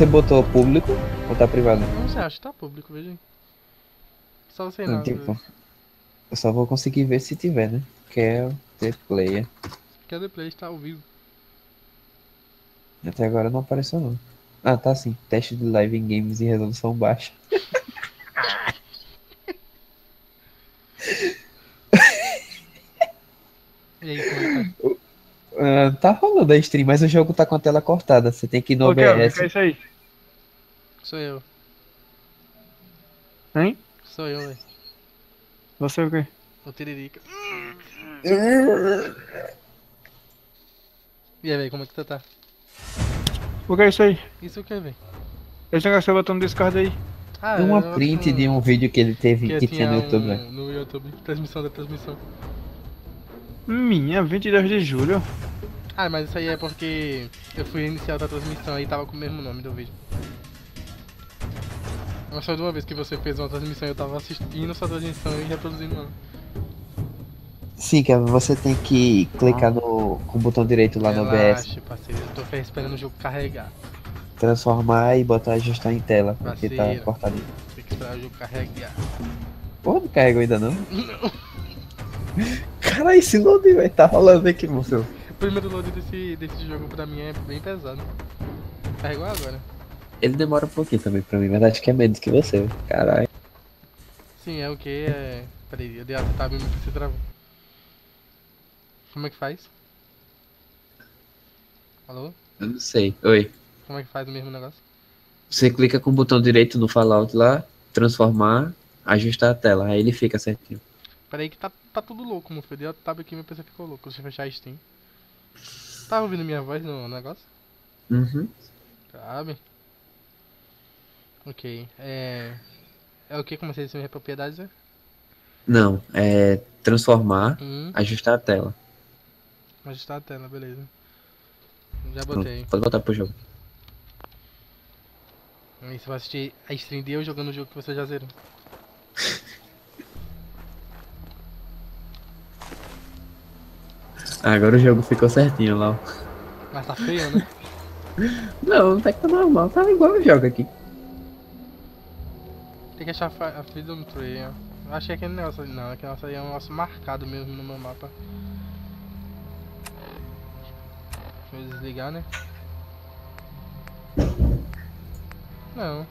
Você botou público ou tá privado? Não sei, acho que tá público, veja aí. Só você Não, não. tipo, eu só vou conseguir ver se tiver, né? Que é o The Player. Quer play está ao vivo. Até agora não apareceu não. Ah, tá sim. Teste de live em games em resolução baixa. E aí, como é que tá? Ah, tá rolando a stream, mas o jogo tá com a tela cortada. Você tem que ir no Ô, Kelvin, o que é OBS. isso aí? Sou eu. Hein? Sou eu, velho. Você o quê? O Tiririca. E aí, velho, como é que você tá? O que é isso aí? Isso o que, velho? Esse negócio que você botou no Discord aí. Ah, É é um uma negócio print de um vídeo que ele teve, que que tinha tinha no YouTube, velho. no YouTube. Transmissão da transmissão. Minha, 22 de julho. Ah, mas isso aí é porque eu fui iniciar outra transmissão aí e tava com o mesmo nome do vídeo. Mas só de uma vez que você fez uma transmissão eu tava assistindo sua transmissão e reproduzindo ela. Sim, que você tem que clicar no, com o botão direito lá no OBS. Relaxa, parceiro. Eu tô esperando o jogo carregar. Transformar e botar ajustar em tela, porque tá Parceiro, cortadinho. tem que esperar o jogo carregar. Pô, não carregou ainda não? Não. Cara, esse load, velho, tá rolando aqui, moço. O primeiro load desse jogo pra mim é bem pesado. Carregou agora. Ele demora um pouquinho também pra mim, mas acho que é menos que você, velho. Caralho. Sim, é o que? É. Peraí, eu dei a tab mesmo que você travou. Como é que faz? Alô? Eu não sei. Oi. Como é que faz o mesmo negócio? Você clica com o botão direito no Fallout lá, transformar, ajustar a tela, aí ele fica certinho. Peraí que tá tudo louco, meu filho. Dei a tab aqui e meu PC ficou louco. Deixa eu fechar a Steam. Tá ouvindo minha voz no negócio? Uhum. Sabe? Ok. É o que? Como você disse minhas propriedades, é? Não, é transformar, Hum, ajustar a tela. ajustar a tela, beleza. Já Pronto, botei. pode botar pro jogo. Aí você vai assistir a stream de eu jogando o jogo que você já zerou. Agora o jogo ficou certinho lá. Mas tá feio, né? Não, até que tá normal, tá igual o jogo aqui. Tem que achar a Freedom Trail. Eu achei aquele negócio ali. Não, aquele negócio aí é um negócio marcado mesmo no meu mapa. Deixa eu desligar, né? Não.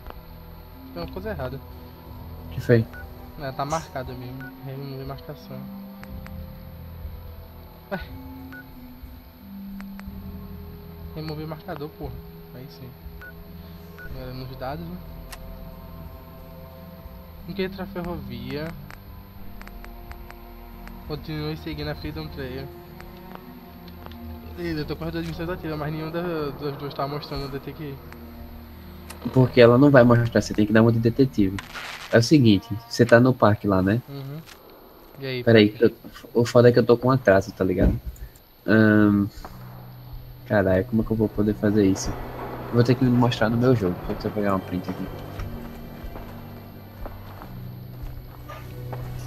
Tem uma coisa errada. Que foi? Não, tá marcado mesmo. Remover marcação. Ué. Remover marcador, porra. Aí sim. Agora nos dados, né? Entra a ferrovia. Continue seguindo a Freedom Trail. Eu tô com as duas missões ativas, mas nenhuma das duas tá mostrando onde eu tenho que ir. Porque ela não vai mostrar, você tem que dar uma de detetive. É o seguinte, você tá no parque lá, né? Uhum. E aí, Peraí, pai? o foda é que eu tô com atraso, tá ligado? Caralho, como é que eu vou poder fazer isso? Eu vou ter que me mostrar no meu jogo. Deixa eu pegar uma print aqui.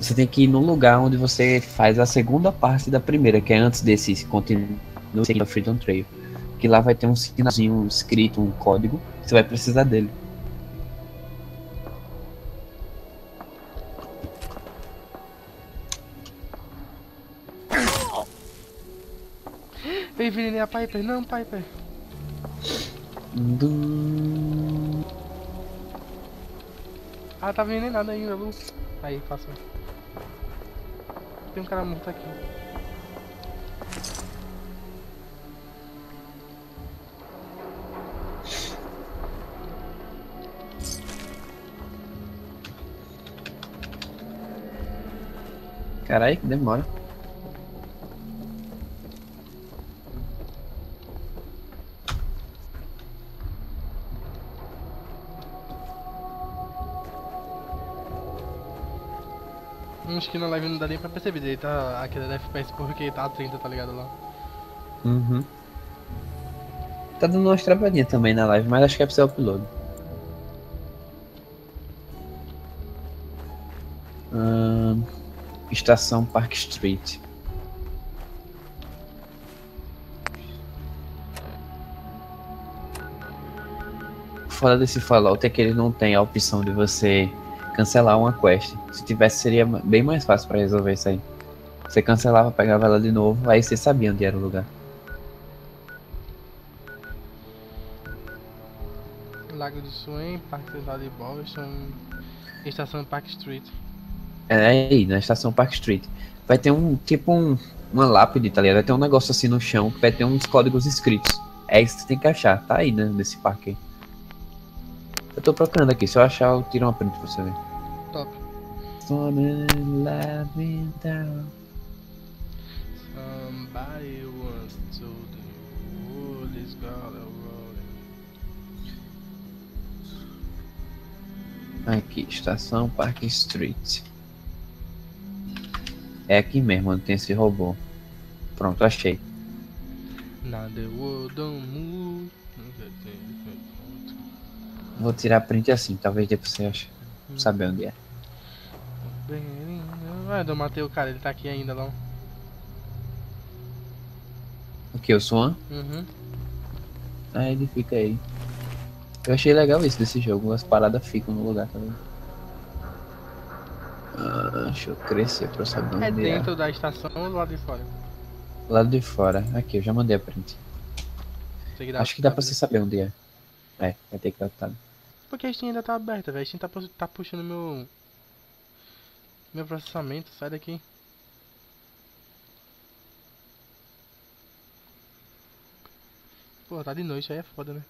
Você tem que ir no lugar onde você faz a segunda parte da primeira, que é antes desse continue seguindo a Freedom Trail. Que lá vai ter um sinalzinho escrito, um código, você vai precisar dele. Ei, envenenei a Piper. Não, Piper. Ah, tá envenenada ainda, Lu. Aí, passou. Tem um cara morto aqui. Caralho, que demora. Acho que na live não dá nem pra perceber direito a queda da FPS porque tá a 30, tá ligado lá. Uhum. Tá dando umas travadinhas também na live, mas acho que é pro seu upload. Estação Park Street. foda desse Fallout é que ele não tem a opção de você cancelar uma quest. Se tivesse, seria bem mais fácil pra resolver isso aí. Você cancelava, pegava ela de novo, aí você sabia onde era o lugar. Lago do Swain, Parque Central de Boston, Estação Park Street. É aí, na estação Park Street. Vai ter uma lápide, tá ligado? Vai ter um negócio assim no chão que vai ter uns códigos escritos. É isso que você tem que achar, tá aí, né, nesse parque aí. Eu tô procurando aqui, se eu achar eu tiro uma print pra você ver. Top. Somebody once told you, wood is gonna roll. Aqui, estação Park Street. É aqui mesmo onde tem esse robô. Pronto, achei. Now the world don't move. Vou tirar print assim, talvez dê pra você saber onde é. Eu matei o cara, ele tá aqui ainda não. O que, o Swan? Uhum. Ah, ele fica aí. Eu achei legal isso desse jogo, as paradas ficam no lugar também. Deixa eu crescer pra eu saber onde É é. dentro da estação ou do lado de fora? Lado de fora. Aqui, eu já mandei a print. Acho que dá pra você saber onde é. É, vai ter que dar. Porque a Steam ainda tá aberta, velho. A Steam tá puxando meu processamento. Sai daqui. Pô, tá de noite, aí é foda, né?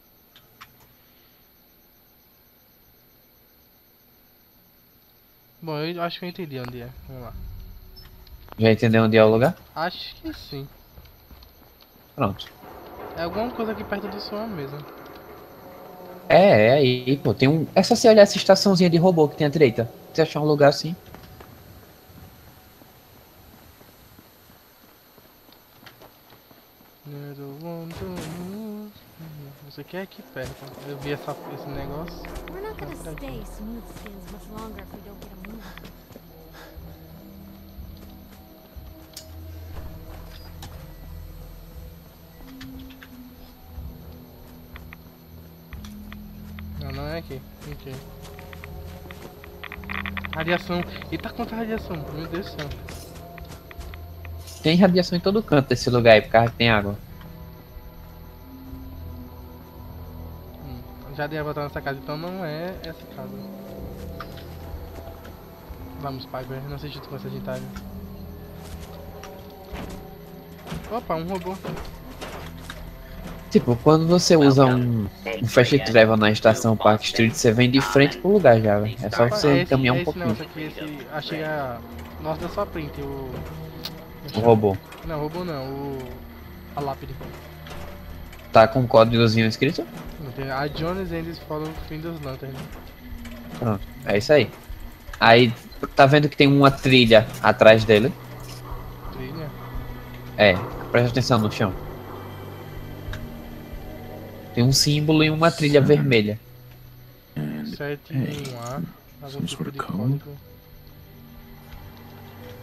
Bom, eu acho que eu entendi onde é. Vamos lá. Já entendeu onde é o lugar? Acho que sim. Pronto. É alguma coisa aqui perto do som mesmo. É aí, pô. Tem um. É só você olhar essa estaçãozinha de robô que tem à direita. Você achar um lugar assim. Você quer aqui perto? Eu vi esse negócio. We're not gonna stay smooth skins much longer if we don't get a move on. Não, não é aqui. Ok. Radiação. Eita, quanta radiação. Meu Deus do céu. Tem radiação em todo canto desse lugar aí, por causa que tem água. Já dei a volta nessa casa, então não é essa casa. Vamos, Piper. Não sei se tu com essa gentalha. Opa, um robô. Tipo, quando você usa um fast travel na estação Park Street, você vem de frente pro lugar já, velho. É só você caminhar um pouquinho. Não, esse aqui, achei a... Nossa, deu só print, O robô. Não, robô não, a lápide. Tá com um códigozinho escrito? Não tem... A Jones Enders follow o fim dos lanterns. Pronto, é isso aí. Aí, tá vendo que tem uma trilha atrás dele? Trilha? É, presta atenção no chão. Tem um símbolo e uma trilha vermelha. 7-1A. Algum tipo de código.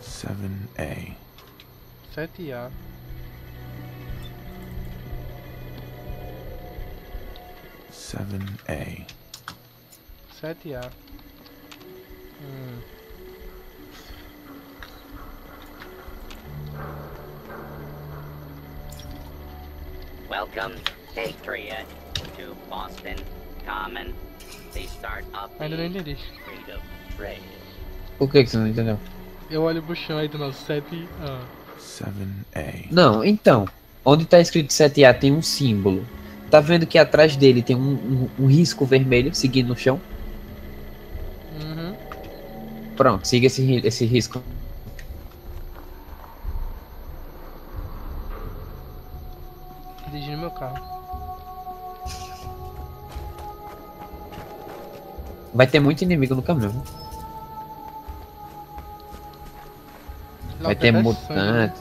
7A. 7A. 7A. 7A. Welcome, Patriot, to Boston Common. They start up Ainda não entendi. freedom trade. Por que você não entendeu? Eu olho pro chão aí do nosso 7A. 7A. Não, então. Onde tá escrito 7A tem um símbolo. Tá vendo que atrás dele tem um risco vermelho seguindo no chão? Uhum. Pronto, siga esse risco. Dirigindo meu carro. Vai ter muito inimigo no caminho. Viu? Vai ter mutante.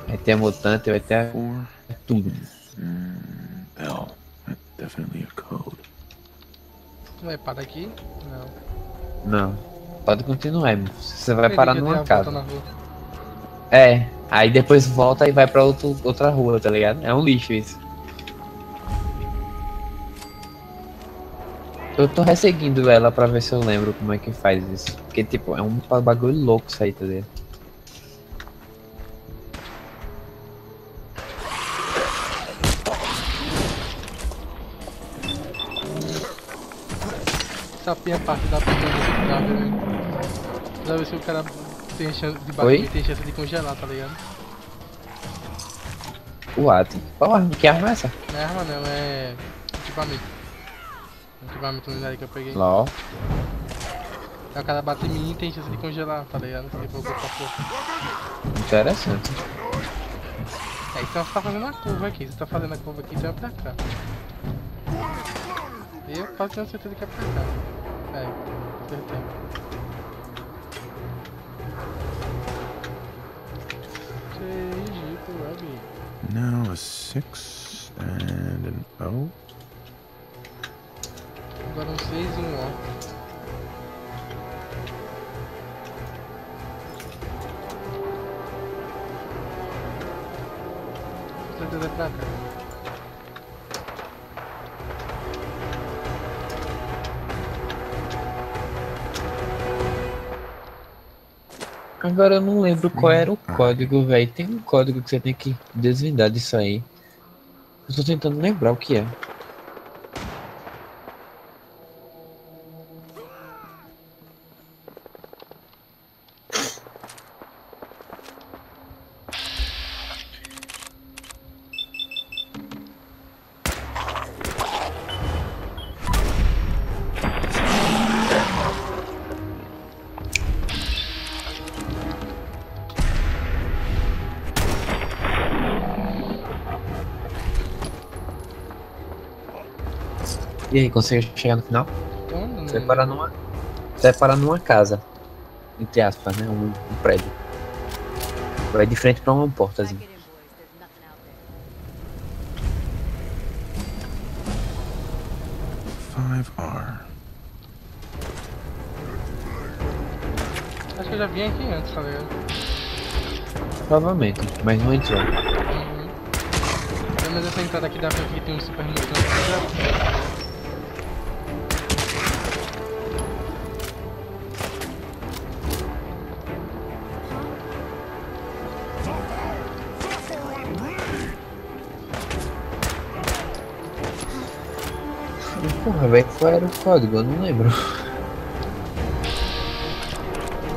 Vai ter mutante, vai ter 4. tudo. L. Definitely a code. Não é para aqui? Não. Não. Pode continuar, irmão. Você vai Ele parar que deu numa a volta casa. na rua. É, aí depois volta e vai pra outra rua, tá ligado? É um lixo isso. Eu tô resseguindo ela pra ver se eu lembro como é que faz isso. Porque, tipo, é um bagulho louco isso aí, tá ligado? Essa minha parte da piscina desse carro, né? Pra ver se o cara tem chance de bater Oi? e tem chance de congelar, tá ligado? What? Qual arma? Que arma é essa? Não é arma não, é equipamento. Equipamento lendário que eu peguei. LOL. Aí o cara bate em mim e tem chance de congelar, tá ligado? Se ele for corpo a corpo. Interessante. É, então você tá fazendo a curva aqui. Você tá fazendo a curva aqui, então é pra cá. Eu quase tenho certeza que é pra cá. É, acertei. Egito, web. Now a 6 and an O. Agora um 6 e um O. Com certeza é pra cá. Agora eu não lembro qual era o código, velho. Tem um código que você tem que desvendar disso aí. Eu tô tentando lembrar o que é. E aí, consegue chegar no final? Quando? Você vai parar numa casa. Entre aspas, né? Um prédio. Vai de frente pra uma portazinha. Pack it in, boys. There's nothing out there. 5R. Acho que eu já vim aqui antes, tá ligado? Provavelmente, mas não entrou. Pelo menos essa entrada aqui da frente que tem um super mutante que já. Porra, velho, qual era o código? Eu não lembro.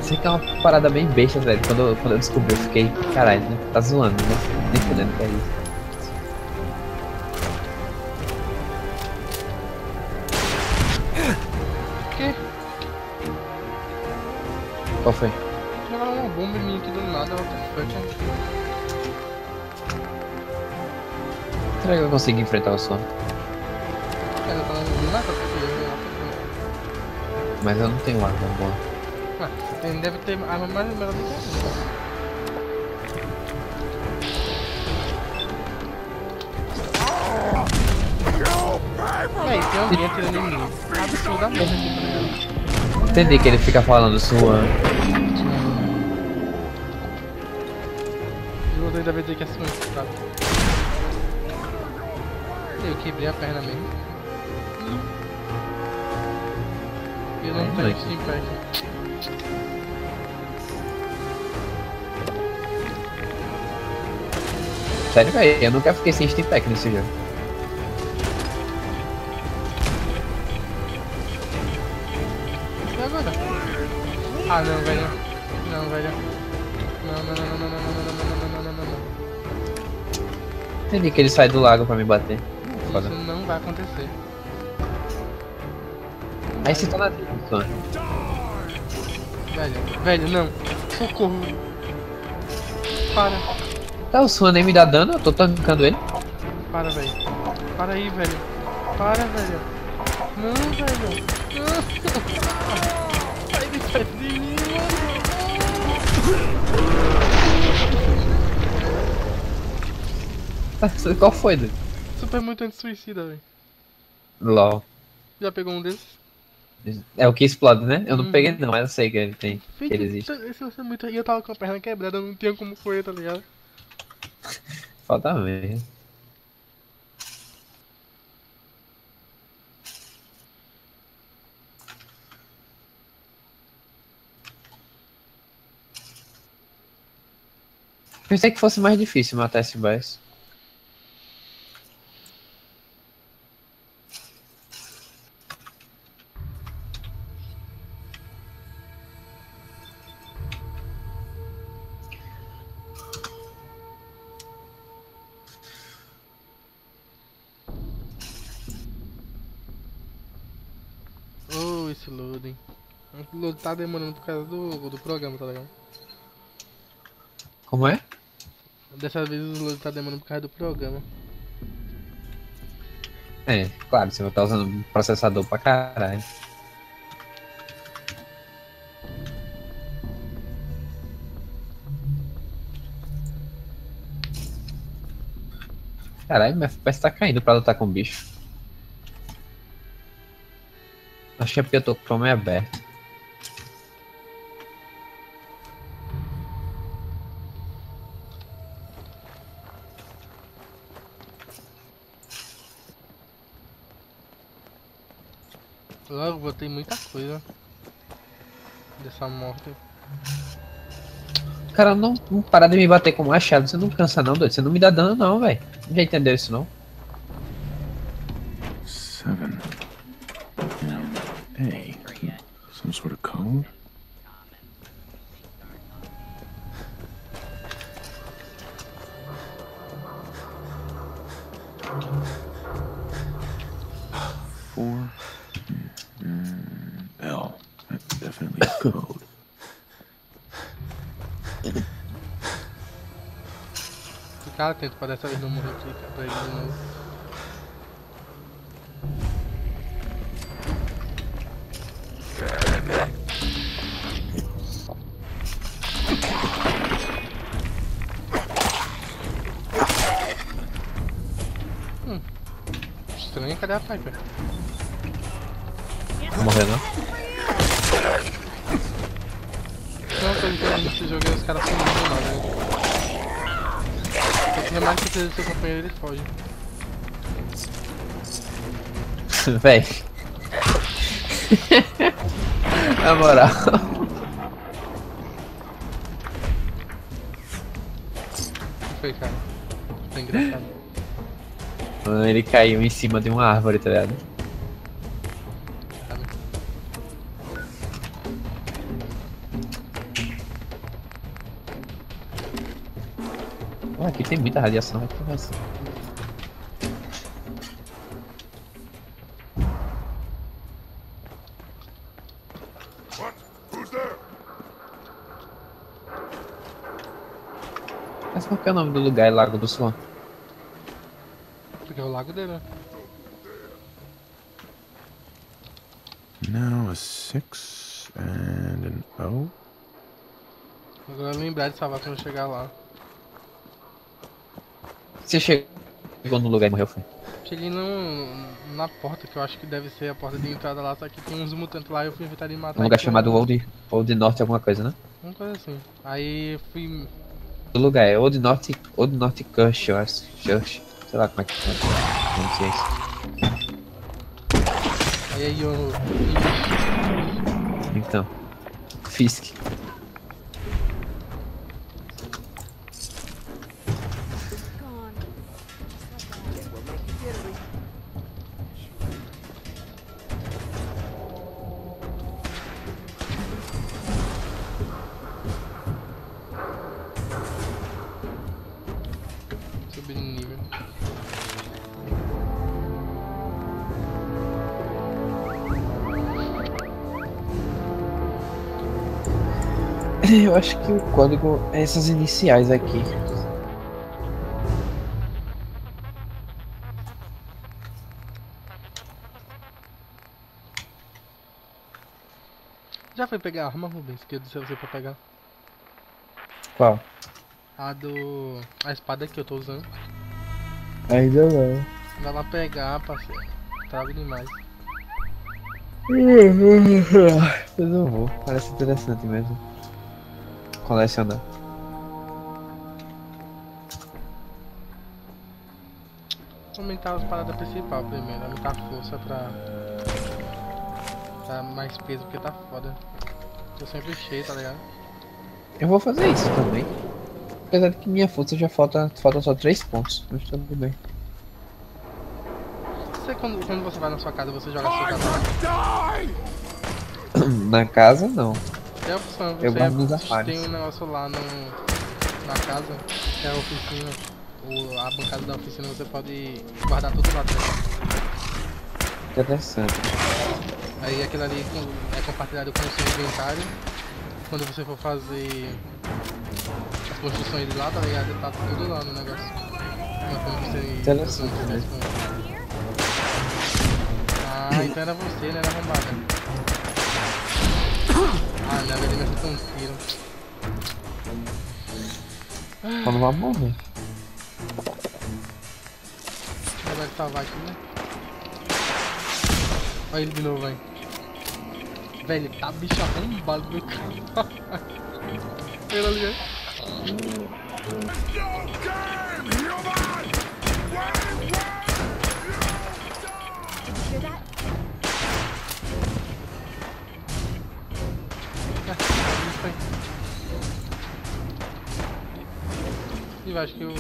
Isso aqui é uma parada bem besta, velho. Quando eu descobri, eu fiquei, caralho, né? Tá zoando, né? Nem fudendo que é isso. O quê? Qual foi? Jogaram uma bomba em mim aqui do nada, what the fuck? Será que eu consegui enfrentar o som? Ela tá não é pra você, Mas eu não tenho arma boa. ele deve ter arma mais melhor do que a Véi, tem alguém atirando em mim. Absurdamente aqui, tá ligado? Entendi que ele fica falando sua. E o outro ainda vai dizer que é sua, tá? Eu quebrei a perna mesmo. Eu não tenho steam pack. Sério, velho, eu nunca fiquei sem Steam Pack nesse jogo. E agora? Ah, não, velho. Não, velho. Não, não, não, não, não, não, não, não, não, não, não, não, não. Entendi que ele sai do lago pra me bater. Foda. Isso não vai acontecer. Aí você tá na tela, Velho, não. Socorro. Para, tá, o Swan nem me dá dano, eu tô tancando ele. para, velho. Para aí, velho. Para, velho. Não, velho. Não. Sai de perto de mim, mano. Qual foi, doido? Super mutante suicida, velho. LOL. Já pegou um desses? É o que explode, né? Eu não peguei não, mas eu sei que ele tem. Que Feito, ele existe. esse você é muito. E eu tava com a perna quebrada, eu não tinha como correr, tá ligado? Falta mesmo. Pensei que fosse mais difícil matar esse boss. Oh, esse loading. O load tá demorando por causa do programa, tá ligado? Como é? Dessa vez o load tá demorando por causa do programa. É, claro, você vai estar usando um processador pra caralho. Caralho, meu FPS tá caindo pra lutar com o bicho. Acho que é porque eu tô com o Chrome aberto. Logo, botei muita coisa dessa morte. Cara, não para de me bater com machado. Você não cansa não, doido. Você não me dá dano não, velho. Já entendeu isso não? 7. And A. Some sort of code? Four. L. That's definitely code. Fica atento pra dessa vez não morrer aqui, pra ele de novo. Estranho, cadê a Piper? Não morreu não? Uma coisa que eu vi nesse jogo é os caras sumindo do nada, né? Quanto mais que precisa do seu companheiro, ele foge. Véi. Na moral. O que foi, cara? Foi engraçado. Mano, ele caiu em cima de uma árvore, tá ligado? Sabe? Ah, aqui tem muita radiação, aqui vai ser. Mas qual que é o nome do lugar? É Lago do Suan. Porque é o lago dele, né? Now a 6 and an O. Agora lembrar de salvar quando eu chegar lá. Você chegou no lugar e morreu, foi? Cheguei na porta, que eu acho que deve ser a porta de entrada lá, só que tem uns mutantes lá e eu fui evitar de matar. Um lugar e tinha chamado Old North alguma coisa, né? uma coisa assim. Aí eu fui. O lugar é Old North Church, eu acho. Church. Sei lá como é que chama. Não sei isso. Aí eu. Então. Fisk. Gone. Subir de nível. Eu acho que o código é essas iniciais aqui. Já foi pegar a arma, Rubens? Que eu disse a você pra pegar. Qual? A espada que eu tô usando. Ainda não. Vai lá pegar, parceiro. Trave demais. Eu não vou. Parece interessante mesmo. Colecionar. Aumentar as paradas principais primeiro. Aumentar a força pra dar mais peso, porque tá foda. Tô sempre cheio, tá ligado? Eu vou fazer isso também. Apesar de que minha força já falta só 3 pontos. Mas tudo bem. Você, quando você vai na sua casa, você joga a sua casa lá? Na casa, não. Tem a opção, Eu guardo nos você armários. tem um negócio lá na casa, que é a oficina, ou a bancada da oficina, você pode guardar tudo lá dentro. Interessante. Aí aquilo ali é compartilhado com o seu inventário. Quando você for fazer as construções de lá, tá ligado? Tá tudo lá no negócio. Não é como você Interessante mesmo. Ah, então era você, né? Era arrombada. Ah, não, ele me acertou um tiro. Só não vai morrer. Agora salvar aqui, né? Olha ele de novo, velho. Velho, tá bicho arrombado do cara. Ele ali, ó. Hear that? E eu acho que o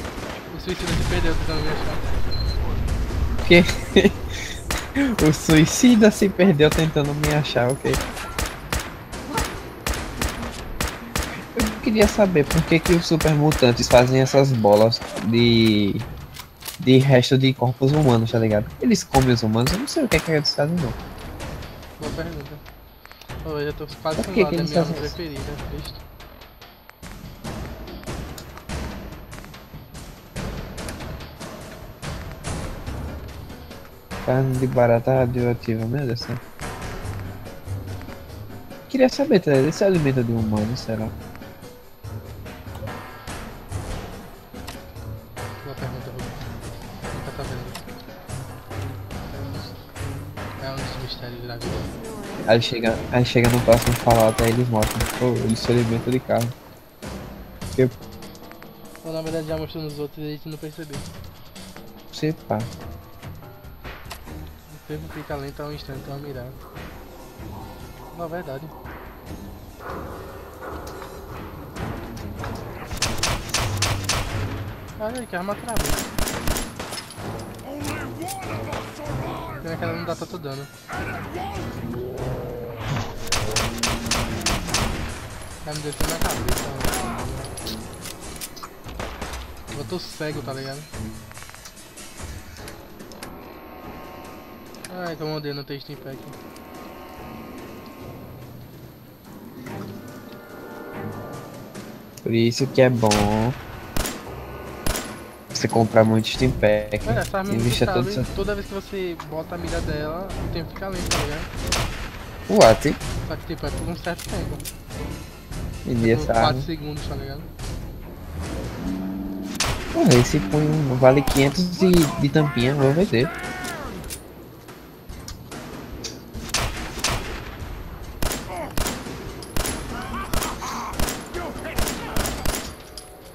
suicida se perdeu tentando me achar. Porque o suicida se perdeu tentando me achar, ok? Eu queria saber por que os super mutantes fazem essas bolas de resto de corpos humanos, tá ligado? Eles comem os humanos, eu não sei o que é que eles fazem não. Boa pergunta. Pô, eu já tô quase Por sem que lado que da eles minha arma fazem isso? preferida, triste. Carne de barata radioativa, meu Deus do céu. Queria saber, tá ligado? Ele se alimenta de humano, será? Boa pergunta, Rubens. Nunca tá vendo isso. É um dos mistérios da vida. Aí chega no próximo Fallout, aí eles mostram. Pô, ele se alimenta de carne. Porque, Ou na verdade já mostrou nos outros e a gente não percebeu. sei pá. O tempo fica lento a um instante, a uma mirada. Na verdade. Olha aí, que arma trava. Pena que ela não dá tanto dano. Ela me desceu na cabeça. Mano. Eu tô cego, tá ligado? Ai, que eu mandei no texto em pack. Por isso que é bom você comprar muito Steam Pack. Olha, essa arma Investir todo invistável, seu... toda vez que você bota a mira dela, o tempo fica lento, tá ligado? What? Só que tipo, é por um certo tempo. Vendi Por essa 4 arma. segundos, tá ligado? Porra, esse punho vale 500 de tampinha, vou vender.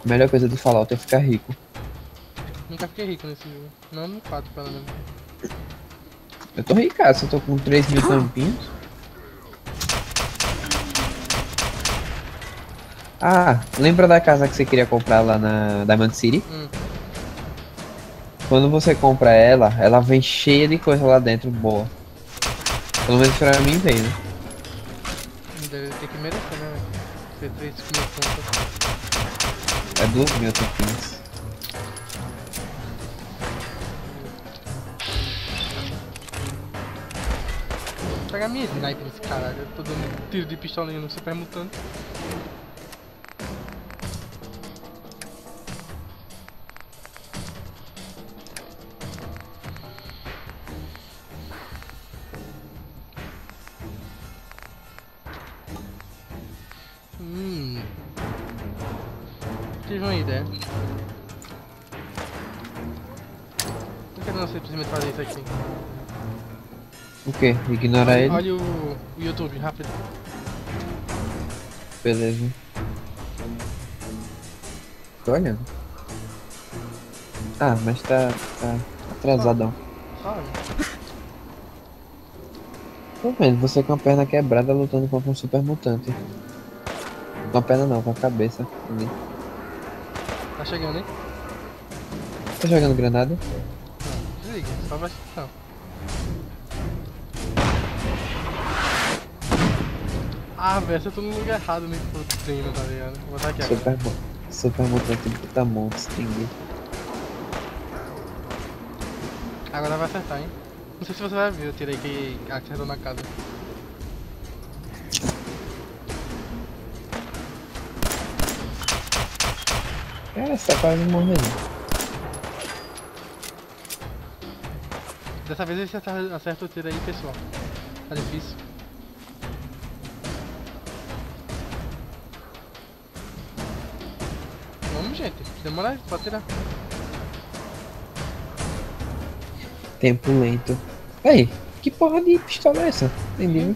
A melhor coisa do Fallout é ficar rico. Nunca fiquei rico nesse jogo. Não no 4, pelo menos. Eu tô ricaço, eu tô com 3.000 tampinhas. Ah, lembra da casa que você queria comprar lá na Diamond City? Quando você compra ela, ela vem cheia de coisa lá dentro boa. Pelo menos pra mim veio, né? Deve ter que merecer, né, velho? Ser 3 mil pontos. É 2.000 tampinhas. Vou pegar minha sniper nesse caralho. Eu tô dando tiro de pistolinha no super mutante. Tive uma ideia. Por que não simplesmente fazer isso aqui? O que? Ignorar ele? Olha o YouTube, rápido. Beleza. Tô olhando. Ah, mas tá atrasadão. Só olha. Tô vendo, você com a perna quebrada lutando contra um super mutante. Com a perna não, com a cabeça. Ali. chegando, hein? Tá jogando granada? Não, desliga, só vai não. Ah, velho, você tá no lugar errado, nem fudendo, tá ligado? Vou botar aqui agora. Super mutante de puta monstro, entendi. Agora vai acertar, hein? Não sei se você vai ver, eu tirei que acertou na casa. Essa tá quase morrendo. Dessa vez você acerta o tiro aí, pessoal. Tá difícil. Vamos, gente. Demora aí, pode tirar. Tempo lento. Ei, que porra de pistola é essa? Entendi.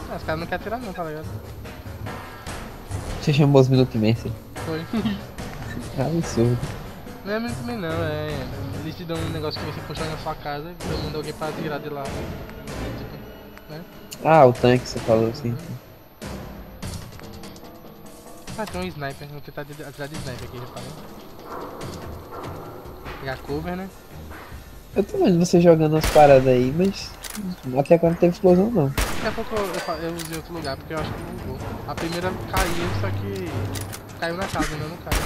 Ah, os caras não querem tirar não, tá ligado? Você chamou os minutimestres. Foi. Absurdo. Não é muito também não, eles te dão um negócio que você constrói na sua casa e você manda alguém pra tirar de lá. Tipo, né? Ah, o tanque você falou assim. Ah, tem um sniper, vou tentar atirar de sniper aqui, repara. Pegar cover, né? Eu tô vendo você jogando as paradas aí, mas até agora não teve explosão não. Daqui a pouco eu usei outro lugar, porque eu acho que não vou. A primeira caiu, só que caiu na casa, ainda não caiu.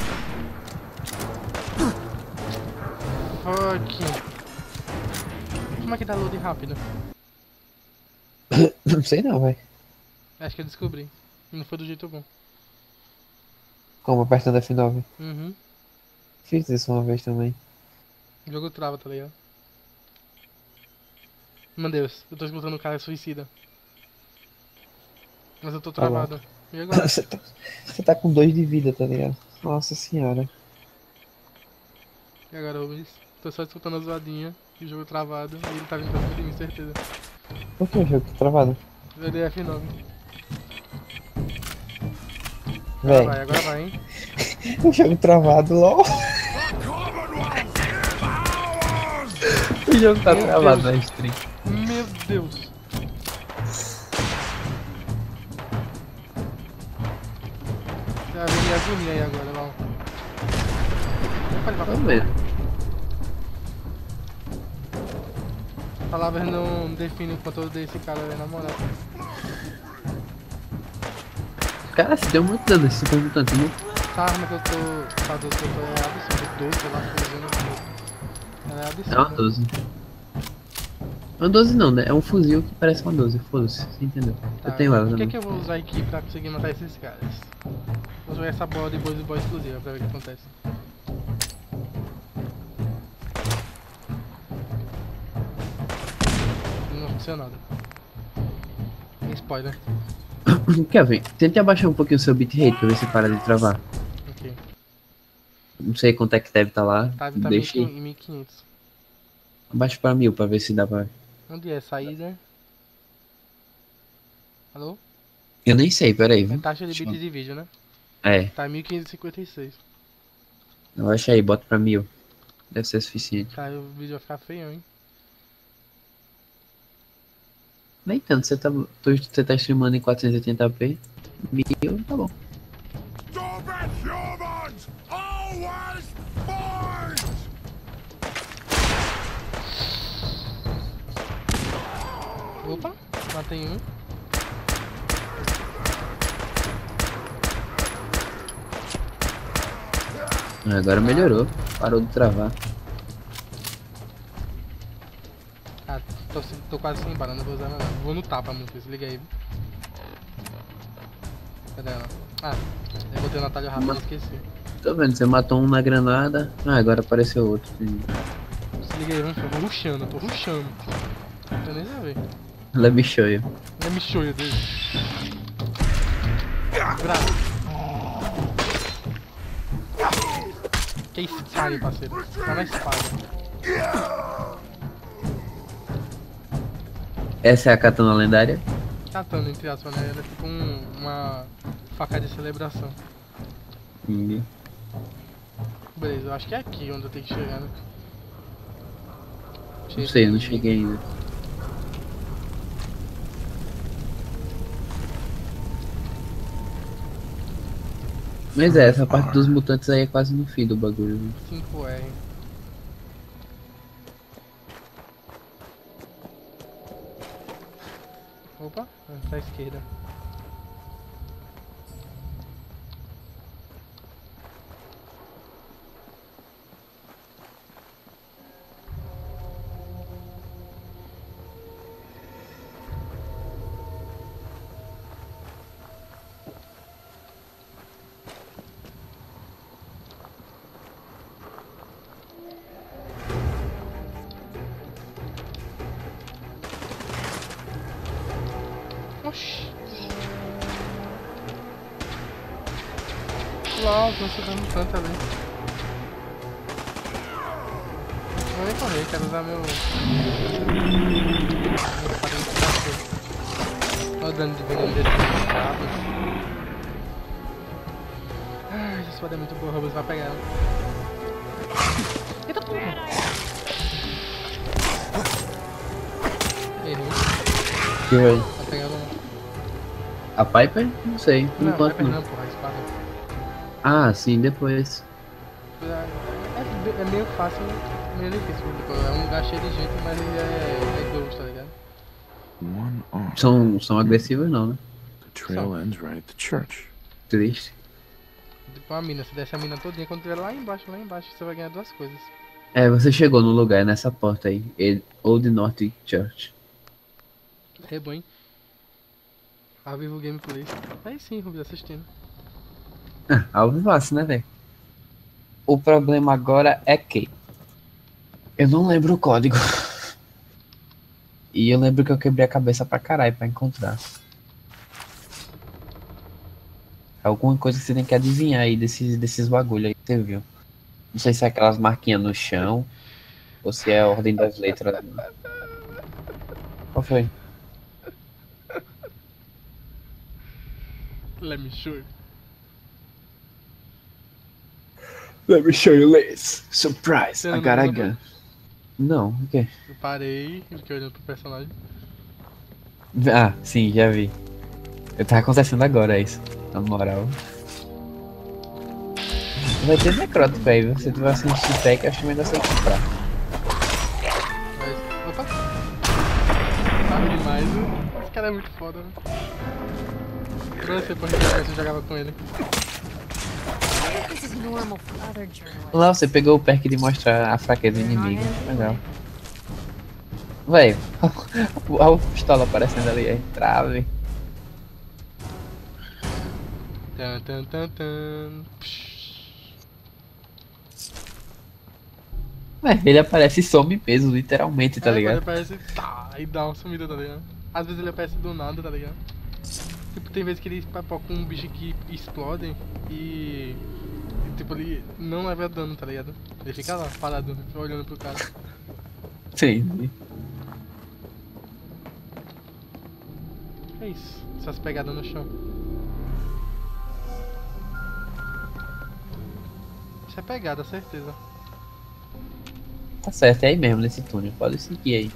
Fuck. Como é que dá load rápido? Não sei não, vai. Acho que eu descobri. E não foi do jeito bom. Como apertando F9. Uhum. Fiz isso uma vez também. O jogo trava, tá ligado? Meu Deus, eu tô escutando um cara suicida. Mas eu tô travado. E agora? Você tá com 2 de vida, tá ligado? Nossa senhora. E agora, Rubens? Tô só escutando a zoadinha e o jogo travado. E ele tá vindo pra cima de mim, certeza. Por que o jogo tá travado? Eu dei F9. Véi. Agora vai, hein? O jogo travado, LOL. O jogo tá Meu travado Deus. na stream. Meu Deus. Tá vendo a agonia aí agora, lá. Pode Vamos ver. Palavras não definem o controle desse cara aí, na moral. Cara, você deu muito dano nesse super mutante, né? Essa arma que eu tô. Essa 12 que eu tô é absurda. 12, sei lá, fuzil. Ela é absurda. É uma 12. Uma 12 não, né? É um fuzil que parece uma 12. Foda-se, você entendeu? Tá, Eu tenho ela o que também. é que eu vou usar aqui pra conseguir matar esses caras? Vou jogar essa bola de boa explosiva pra ver o que acontece. Não aconteceu nada. Tem spoiler. Kevin, tente abaixar um pouquinho o seu bitrate pra ver se para de travar. Ok. Não sei quanto é que deve estar lá. Tá Deixa em 1500. abaixa pra 1000 pra ver se dá pra... Onde é? Saída? Alô? Eu nem sei, peraí. É Viu? taxa de bits de vídeo, né? É, Tá 1556. abaixa aí, bota pra 1000. Deve ser suficiente. Tá, o vídeo vai ficar feio, hein? Nem tanto, você tá streamando em 480p. 1000, tá bom. Stupid humans! Always fight! Opa, matei um. Agora melhorou. Parou de travar. Ah, tô quase sem bala, não vou usar nada. Vou no tapa, muito, se liga aí. Cadê ela? Ah, eu botei no atalho rápido e esqueci. Tô vendo, você matou um na granada. Ah, agora apareceu outro. Se liga aí, vamos, eu vou rushando, eu tô rushando. Não tô nem saber. Ela é bichoio. É michoio dele. Bravo. Que espada, parceiro. Tá na espada. Essa é a katana lendária? Catando, entre aspas, né? Ela é tipo uma faca de celebração. Beleza, eu acho que é aqui onde eu tenho que chegar, né? Não sei, eu não cheguei ainda. Mas é, essa parte dos mutantes aí é quase no fim do bagulho. Né? 5R. Opa, pra esquerda. Oxi. Lá, tô dando tanto ali. Vou nem correr, quero usar meu espadão de cachorro. Olha o dano de veneno desse cabo. Ai, essa espada é muito boa, o Robus vai pegar ela. Eita porra! Errei. Que vai? Vai pegar ela. A Piper? Não sei, por Não, enquanto Piper não. não, porra, a espada. Ah, sim, depois. É meio fácil, meio difícil. É um lugar cheio de gente, mas ele é grosso, tá ligado? One off. São agressivos não, né? The trail ends right at the church. Triste. Tipo uma mina, você desce a mina todinha, quando tiver lá embaixo, você vai ganhar duas coisas. É, você chegou no lugar, nessa porta aí. Old North Church. É bom, hein? Ao vivo gameplay. Aí sim, Rubi, assistindo. Ah, ao vivaço, né, velho? O problema agora é que eu não lembro o código. E eu lembro que eu quebrei a cabeça pra caralho pra encontrar. Alguma coisa que você tem que adivinhar aí desses bagulho aí que você viu. Não sei se é aquelas marquinhas no chão ou se é a ordem das letras. Qual foi? Let me show you. Let me show you this. Surprise, Você I não got a lembra? gun. Não, o quê? Eu parei e fiquei olhando pro personagem. Ah, sim, já vi. Tá acontecendo agora isso. Na moral. Vai ter necrótico aí, viu? Se tu vai assistir pack, eu acho melhor você comprar. Mas, opa! Sabe demais, né? Esse cara é muito foda, né? Não sei por que você jogava com ele. This is normal for other journalists. Lá você pegou o perk de mostrar a fraqueza do inimigo. Legal. Véi, olha a pistola aparecendo ali, aí. Trave. Tan, tan, tan, tan. Véi, ele aparece e some mesmo, literalmente, tá ligado? Ele aparece e dá uma sumida, tá ligado? Às vezes ele aparece do nada, tá ligado? Tipo, tem vezes que ele papoca um bicho que explode e tipo, ele não leva dano, tá ligado? Ele fica lá, parado, olhando pro cara. Sim. É isso, essas pegadas no chão. Isso é pegada, certeza. Tá certo, é aí mesmo, nesse túnel. Pode seguir aí.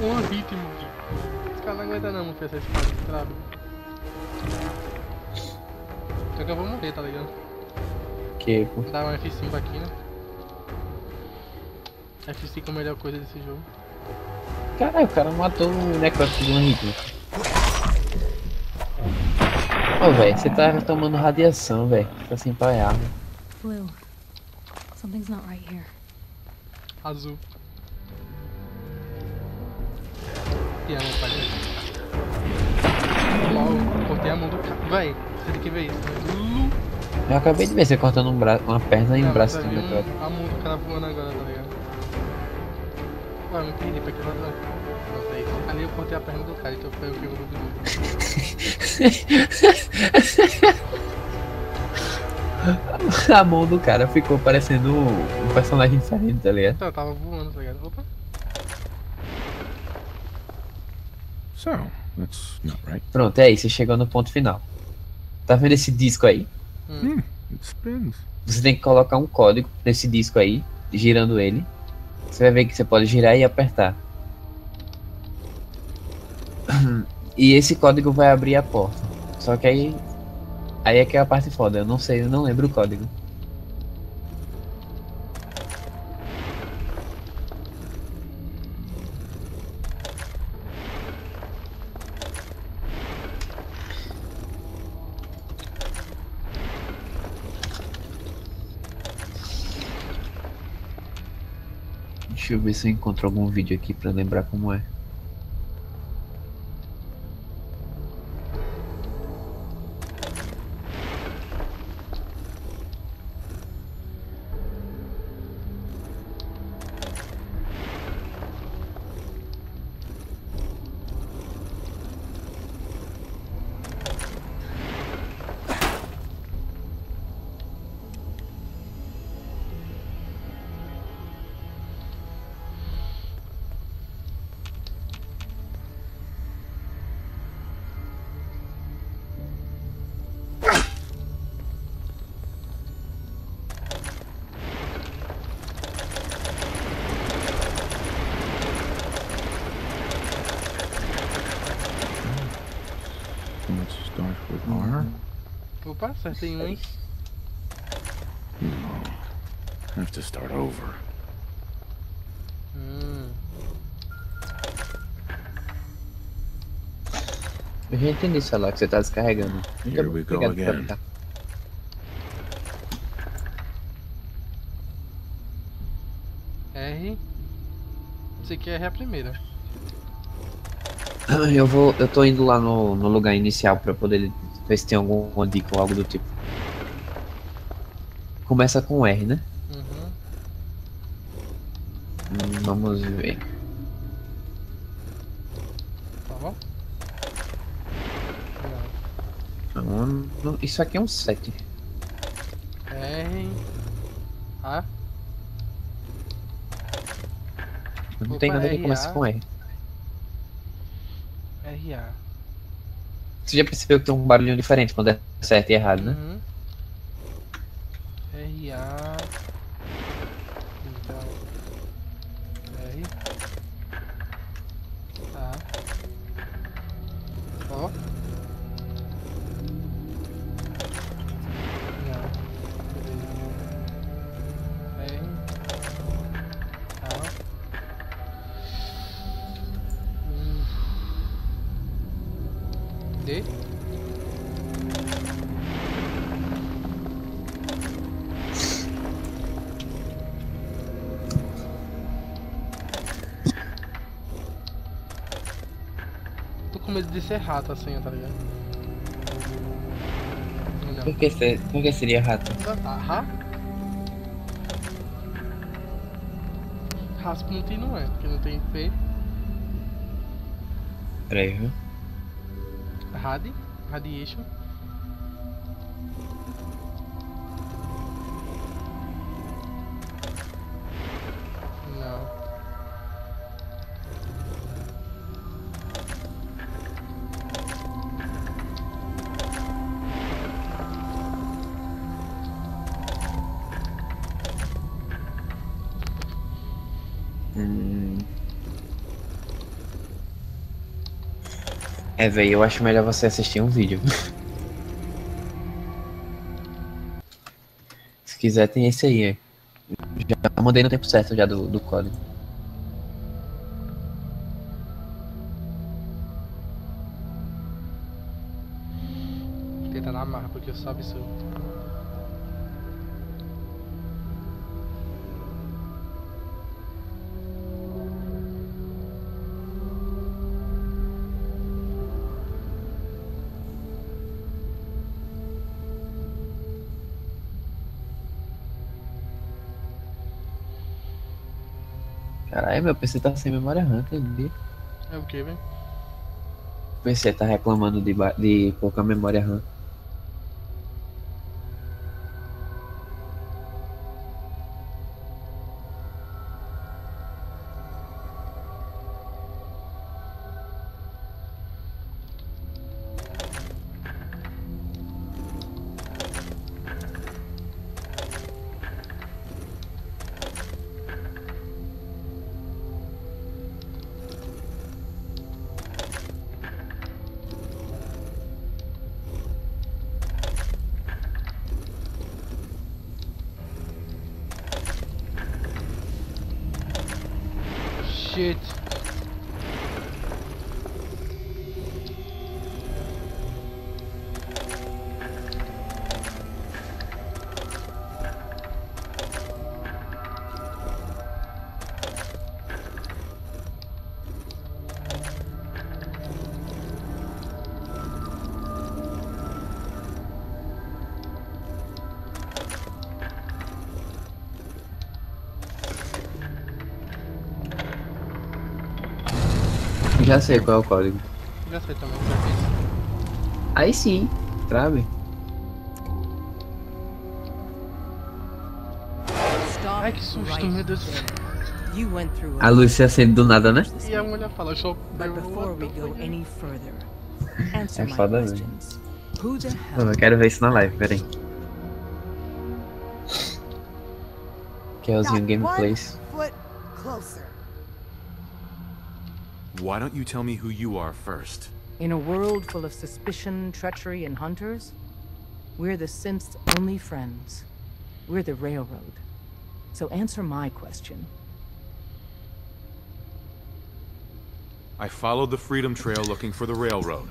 Um ritmo. Esse cara não aguenta não, essa espada que trava. Só que eu vou morrer, tá ligado? Que, pô. Vou dar um F5 aqui, né? F5 é a melhor coisa desse jogo. Caralho, o cara matou o necrótico de um ritmo. Ô, velho, você tá tomando radiação, velho. Tá sem arma. Blue. Something's not right here. Azul. E a mão pra dentro. LOL, cortei a mão do cara. Véi, você tem que ver isso. Eu acabei de ver você cortando uma perna e um braço tá do vendo necrótico. a mão do cara voando agora, tá ligado? Ué, eu me perdi pra aquele lado lá. Não sei. Ali eu cortei a perna do cara, então foi o que eu vou ver. A mão do cara ficou parecendo um personagem diferente, tá ligado? Então, eu tava voando, tá ligado? Opa. So, that's not right. Pronto, é isso, você chegou no ponto final. Tá vendo esse disco aí? It spins. Você tem que colocar um código nesse disco aí, girando ele. Você vai ver que você pode girar e apertar. E esse código vai abrir a porta. Só que aí é que é a parte foda. Eu não sei, eu não lembro o código. Deixa eu ver se eu encontro algum vídeo aqui pra lembrar como é. Let's start with R. Opa, acertei um, hein? No. Have to start over. Eu já entendi isso lá que você tá descarregando. Here we go Obrigado por again. avisar. R. Esse aqui é R a primeira. Eu tô indo lá no lugar inicial pra poder ver se tem alguma dica ou algo do tipo. Começa com R, né? Uhum. Vamos ver. Tá bom? Isso aqui é um 7. R. A. Não Opa, tem nada que RA. começa com R. R. A. Você já percebeu que tem um barulhinho diferente quando é certo e errado, né? Uhum. R. A. Então. R. A. Ó. Não. Beleza. R. A. D. Tô com medo de ser rato assim, tá ligado? Não. Por que seria rato? Ra? Rasputin não é, porque não tem P. Peraí, viu? Radiation. Não. É, velho, eu acho melhor você assistir um vídeo. Se quiser, tem esse aí. Já mandei no tempo certo já do código. Tenta na marra, porque eu sou absurdo. Caralho, meu PC tá sem memória RAM, entendi. É o que, velho? O PC tá reclamando de pouca memória RAM. shit. Já sei qual é o código. Já sei também, já fiz. Aí sim, sabe? Stop Ai, que susto, right meu Deus. there. You went through A luz se acende do nada, né? E a mulher fala, show. But before we go any further, answer É my foda mesmo. questions. Who the Não, hell? eu quero ver isso na live, peraí. Kelzinho Gameplays. Foot closer. Why don't you tell me who you are first? In a world full of suspicion, treachery, and hunters, we're the synth's only friends. We're the railroad. So answer my question. I followed the Freedom Trail looking for the railroad.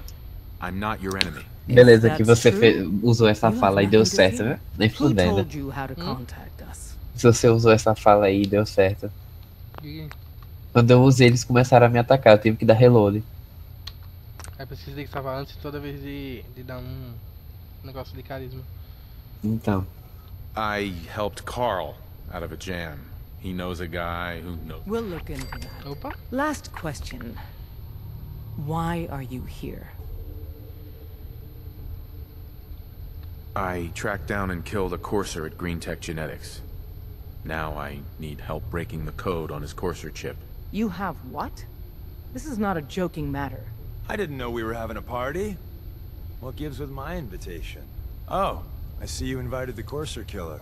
I'm not your enemy. Beleza, que that's você true, usou essa you have fala e deu nothing to certo, fear. né? Nem Who fudendo. told you how to contact us? Se você usou essa fala aí e deu certo. E Quando eu usei, eles começaram a me atacar, eu tive que dar reload. aí precisa ter que salvar antes toda vez de dar um negócio de carisma. Então, I helped Carl out of a jam. He knows a guy who knows. We'll look into that. Opa. Last question. Why are you here? I tracked down and killed a courser at Green Tech Genetics. Now I need help breaking the code on his courser chip. You have what? This is not a joking matter. I didn't know we were having a party. What gives with my invitation? Oh, I see you invited the Courser killer.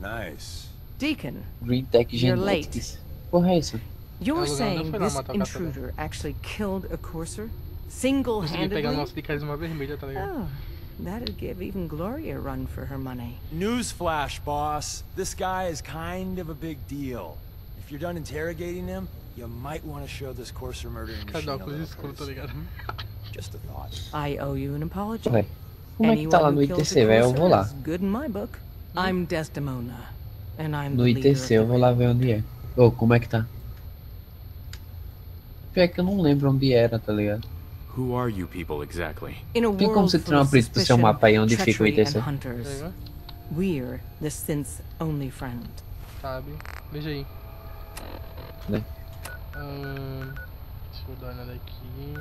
Nice. Deacon, Green Tech You're late. Genetics. Porra, é isso? you're Lugar onde eu saying fui lá this matar o cara também. intruder actually killed a courser? Consegui pegar o Single-handedly? nosso de carisma vermelha, tá ligado? Oh, that'd give even Gloria a run for her money. Newsflash, boss. This guy is kind of a big deal. If you're done interrogating him, you might want to show this Courser murdering Cada machine a óculos little escuro, tá grace. ligado? Just a thought. I owe you an apology. Ué, como é que tá lá no Anyone who kills ITC, a velho? Eu courser vou lá. is good in my book. I'm Desdemona, and I'm No the leader of ITC, eu the vou lá ver onde é. Ô, como é que tá? Pior que eu não lembro onde era, tá ligado? Who are you people exactly? In a Tem como world você full tirar uma of print do seu suspicion, mapa aí onde fica o treachery, ITC? and hunters, Pega, we're the synth's only friend. sabe? Veja aí. Né? Deixa eu dar uma olhada aqui.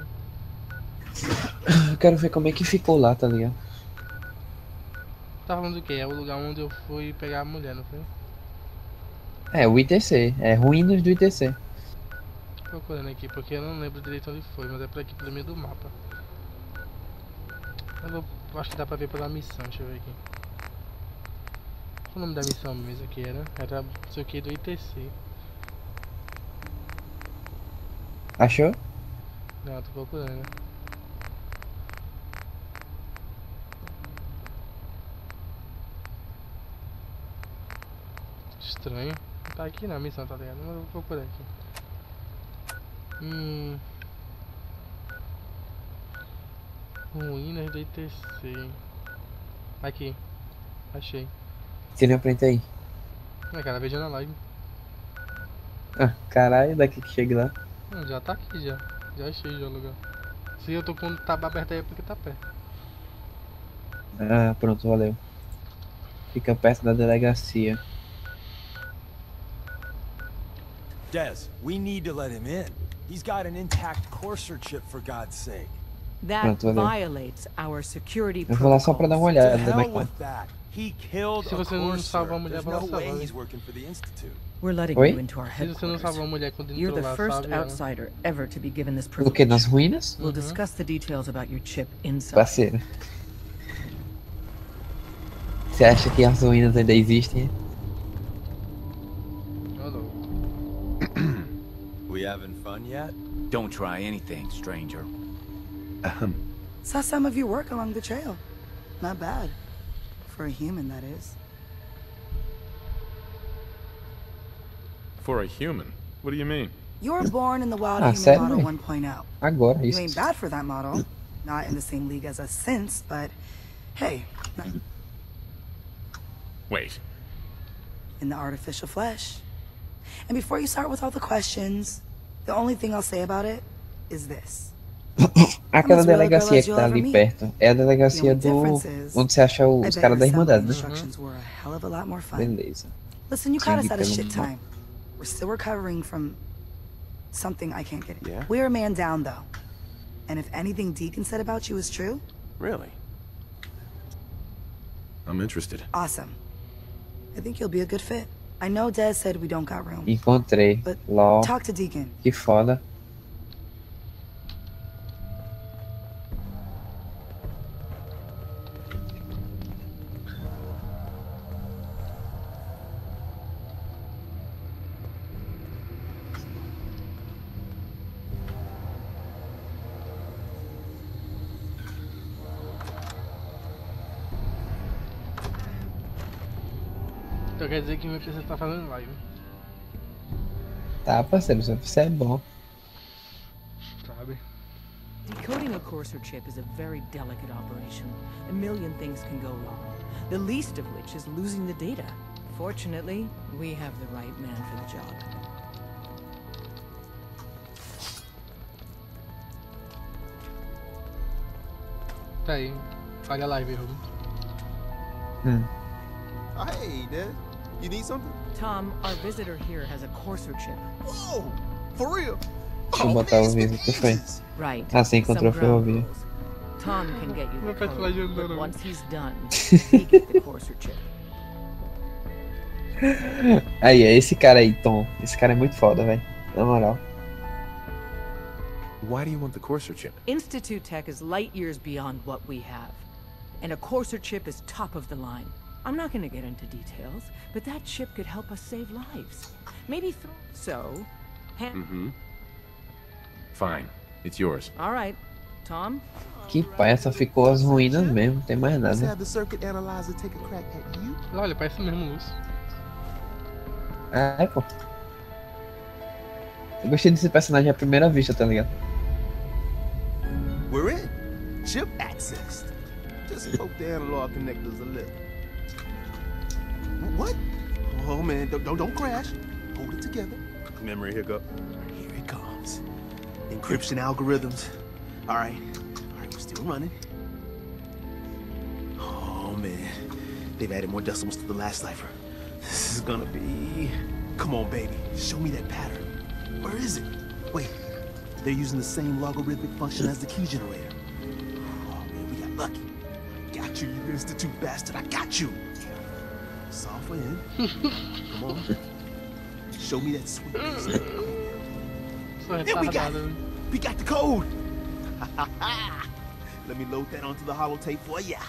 Eu quero ver como é que ficou lá, tá ligado? Tá falando do que? É o lugar onde eu fui pegar a mulher, não foi? É, o ITC. É ruínas do ITC. Tô procurando aqui, porque eu não lembro direito onde foi, mas é por aqui pelo meio do mapa. Eu acho que dá pra ver pela missão, deixa eu ver aqui. Qual o nome da missão mesmo que era? Era não sei o que do ITC. Achou? Não, tô procurando. Estranho. Tá aqui na missão, tá ligado? Mas eu vou procurar aqui. Ruínas do ITC. Aqui. Achei. Tira a print aí. Ah, cara, veja na live. Ah, caralho, daqui que chega lá. Já tá aqui já. Já achei já o lugar. Se eu tô com o tab aberto aí é porque tá perto. Ah, pronto, valeu. Fica perto da delegacia. Des, we need to let him in. He's got an intact Courser chip, for God's sake. That Pronto, valeu. violates our security Eu vou lá só pra dar uma protocols. olhada. To Como é hell que with tá. that. He killed Se a você não salvar a Courser. mulher, There's vai lá no way salvar, he's né? working for the Institute. We're letting Oi? you into our Se você não salvar a headquarters. mulher quando You're entrou the lá, first sabe? Ela- outsider ever to be given this O que? privilege. Nas ruínas? We'll discuss the details about your chip inside. Parceiro. Você acha que as ruínas ainda existem? Alô. We having fun yet? Don't try anything, stranger. Saw some of your work along the trail. Not bad. For a human, that is. For a human? What do you mean? You were born in the Wild Ah, Human sério, Model véi? 1.0. Agora, You isso. ain't bad for that model. Not in the same league as us since, but hey, Wait. in the artificial flesh. And before you start with all the questions, the only thing I'll say about it is this. Aquela delegacia que tá ali perto é a delegacia do... onde você acha os caras da Irmandade, né? Instructions were a hell of a lot more fun. Beleza. Listen, you caught us Seguir at a pelo shit mapa. time. We're still recovering from something I can't get into. Yeah? We're a man down, though. And if anything Deacon said about you is true, Really? I'm interested. awesome. I think you'll be a good fit. I know Des said we don't got room, Encontrei. but LOL. talk to Deacon. Que foda. Então quer dizer que meu PC tá fazendo live. Tá, parceiro, você é bom. Sabe? Decoding a Courser chip is a very delicate operation. A million things can go wrong, the least of which is losing the data. Fortunately, we have the right man for the job. Tá aí. Falha a live, Ruben. Hey, Dad. You need something? Tom, our visitor here has a Courser chip. Oh, for real? Deixa eu botar o vídeo que foi. Right. Ah, você encontrou a Some ground ferrovia. rules. Tom can get you the Meu personagem code, but andando. once he's done, we get the Courser chip. Aí, é esse cara aí, Tom. Esse cara é muito foda, velho. Na moral. Why do you want the Courser chip? Institute tech is light years beyond what we have. And a Courser chip is top of the line. I'm not gonna get into details, but that chip could help us save lives. Maybe so. Fine. It's yours. All right. Tom? Que pai, só ficou as ruínas mesmo, não tem mais Let's nada. have the circuit analyzer take a crack at you. Olha, parece mesmo Lúcio. É, pô. Eu gostei desse personagem à primeira vista, tá ligado? We're in. Chip accessed. Just poke the analog connectors a little. What? Oh man, don't crash. Hold it together. Memory hiccup. Here it comes. Encryption algorithms. All right, we're still running. Oh man, they've added more decimals to the last cipher. This is gonna be... Come on, baby, show me that pattern. Where is it? Wait, they're using the same logarithmic function as the key generator. Oh man, we got lucky. Got you, you institute bastard, I got you. Solve for him. Come on. Show me that sweet. Sou Here we got retardado. it. We got the code. Let me load that onto the holotape for ya.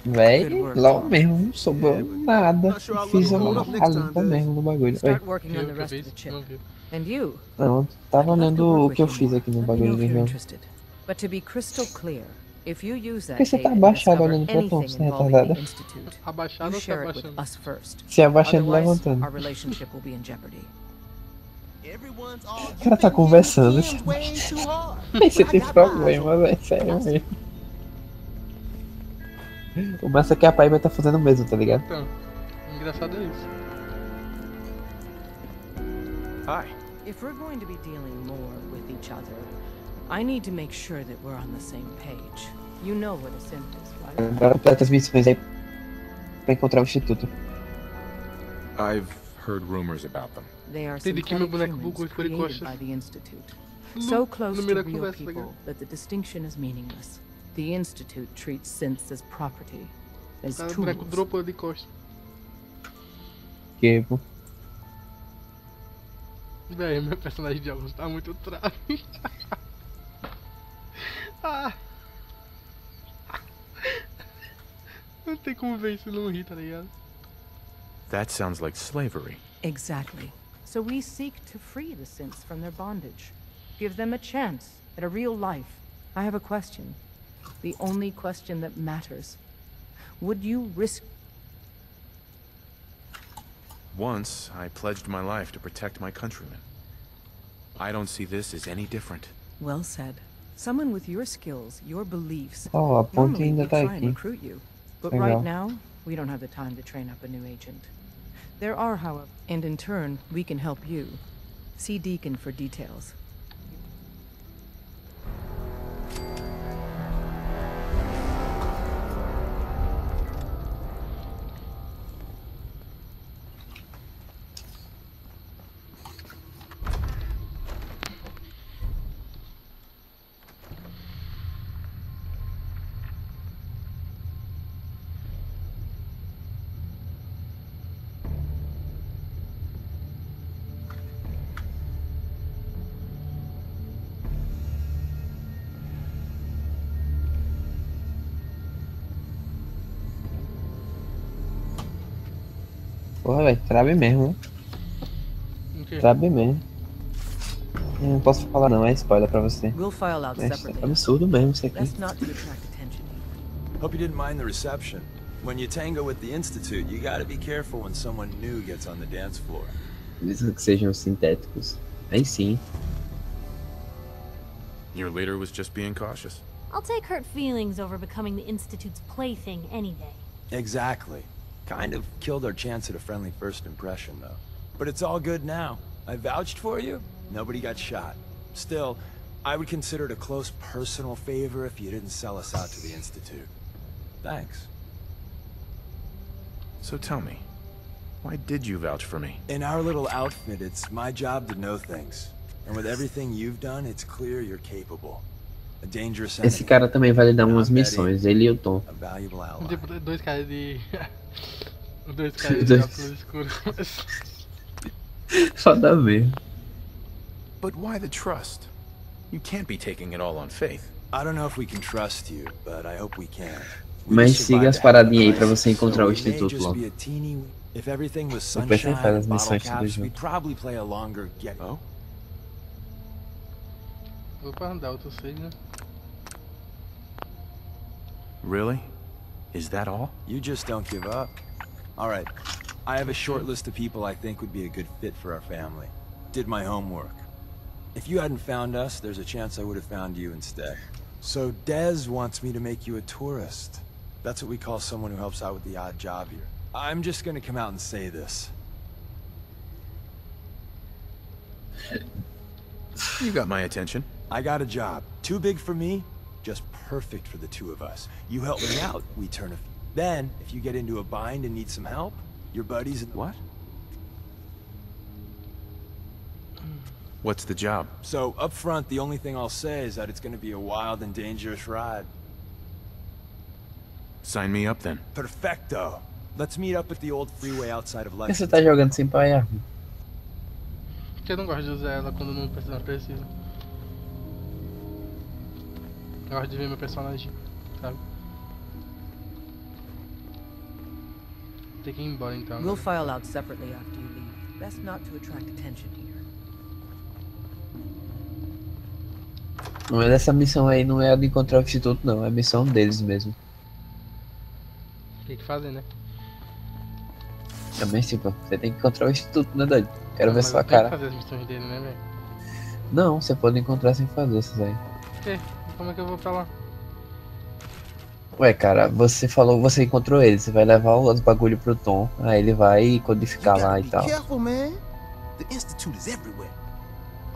Véi, LOL mesmo, não sobrou nada. Fiz uma ralita mesmo no bagulho. Oi. Start working on Viu the o que eu rest of fiz? the chip. Não viu. And you? Não, tava I'd love to olhando work o with que eu you fiz more. aqui no Let me know bagulho if de you're jogo. interested. But to be crystal clear, if you use that Por que você data tá to abaixado discover olhando pra Tom, anything você é involving retardada? the Institute, Abaixado you ou se share it with abaixando? us first. Se abaixando e Otherwise, levantando. our relationship will be in jeopardy. Everyone's all O cara tá conversando. way too hard. Você tem problema, velho. Sério mesmo. O massa é que a pai vai tá fazendo o mesmo, tá ligado? Então, engraçado é isso. Hi. If we're going to be dealing more with each other, I need to make sure that we're on the same page. You know what a synth is, right? Agora completa as missões aí pra encontrar o instituto. I've heard rumors about them. They are Entendi que meu synthetic boneco bugou humans e foi de created costas. by the Institute. No- So close no to meio da real conversa, tá people ligado? that the distinction is meaningless. The Institute treats synths as property, as O boneco tools. dropou de costas. Que, pô. Véi, meu personagem de jogos tá muito trave. Ah. Não tem como ver isso e não rir, tá ligado? That sounds like slavery. Exactly. So we seek to free the synths from their bondage. Give them a chance at a real life. I have a question. The only question that matters. Would you risk... Once, I pledged my life to protect my countrymen. I don't see this as any different. Well said. Someone with your skills, your beliefs, Oh, a ponte normally ainda would tá try and aqui. recruit you. But Legal. right now, we don't have the time to train up a new agent. There are, however, and in turn, we can help you. See Deacon for details. Porra, velho, trabe mesmo, né? O quê? Trabe mesmo. Eu não posso falar não, é spoiler pra você. We'll file out É separately. absurdo mesmo isso aqui. Best not to attract attention. Hope you didn't mind the reception. When you tango with the Institute, you gotta be careful when someone new gets on the dance floor. Mesmo que sejam sintéticos. Aí sim. Your leader was just being cautious. I'll take hurt feelings over becoming the Institute's plaything any day. Exactly. Kind of killed our chance at a friendly first impression, though. But it's all good now. I vouched for you. Nobody got shot. Still, I would consider it a close personal favor if you didn't sell us out to the Institute. Thanks. So tell me, why did you vouch for me? In our little outfit, it's my job to know things. And with everything you've done, it's clear you're capable. A dangerous enemy. Esse cara também vai lhe dar umas missões, ele e o Tom. A valuable ally. Tipo, dois caras de. Dois caras de óculos escuros. Foda mesmo. But why the trust? You can't be taking it all on faith. I don't know if we can trust you, but I hope we can. We Mas just siga as survived a paradinhas aí pra crisis, você encontrar so o we may instituto just logo. be a teeny- If everything was Depois você sunshine faz as and bottle missões tudo caps, junto. we'd probably play a longer get. Oh? Opa, dá outro save, né? Really? Is that all? You just don't give up. All right. I have a short list of people I think would be a good fit for our family. Did my homework. If you hadn't found us, there's a chance I would have found you instead. So Dez wants me to make you a tourist. That's what we call someone who helps out with the odd job here. I'm just gonna come out and say this. You got my attention. I got a job. Too big for me, just perfect for the two of us. You help me out, we turn a... Then, if you get into a bind and need some help, your buddies... What? What's the job? So, up front, the only thing I'll say is that it's gonna be a wild and dangerous ride. Sign me up then. Perfecto. Let's meet up at the old freeway outside of Por que você Lexington. tá jogando sem pai arma? Porque eu não gosto de usar ela quando não precisa. Eu gosto de ver meu personagem, sabe? Tem que ir embora então. We'll file out separately after you leave. Best not to attract attention here. Mas essa missão aí não é a de encontrar o instituto não, é a missão deles mesmo. Tem que fazer, né? Também tipo, você tem que encontrar o instituto, né doido? Quero Não, ver mas sua eu tenho cara. que fazer as missões dele, né, velho? Não, você pode encontrar sem fazer essas aí. E como é que eu vou pra lá? Ué, cara, você falou, você encontrou ele, você vai levar os bagulho pro Tom, aí ele vai codificar lá e tal. Careful, man. The Institute is everywhere.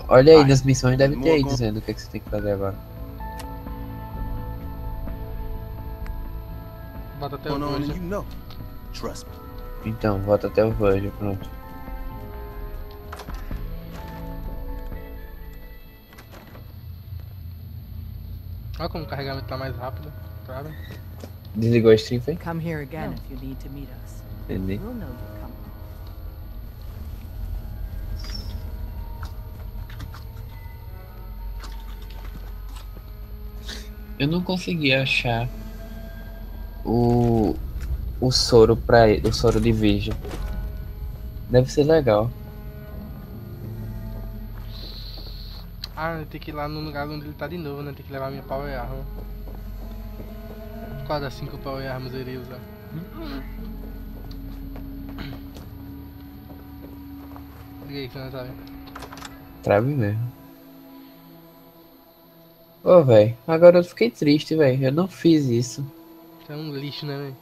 Olha aí nas missões, deve ter aí dizendo o que, é que você tem que fazer agora. Bota até Oh, o no, hoje. you know. Trust me. Então, volta até o Verge, pronto. Olha como o carregamento tá mais rápido, claro. Desligou a stream, foi? Come here again if you need to meet us. Entendi. We'll know you're coming. Eu não consegui achar o soro pra ele, o soro de Virgem. Deve ser legal. Ah, tem que ir lá no lugar onde ele tá de novo, né? Tem que levar minha Power Armor. Qual das 5 Power Armors eu iria usar? Liga aí que você não sabe. Trave mesmo. Ô, velho, agora eu fiquei triste, velho. Eu não fiz isso. Você é um lixo, né, velho?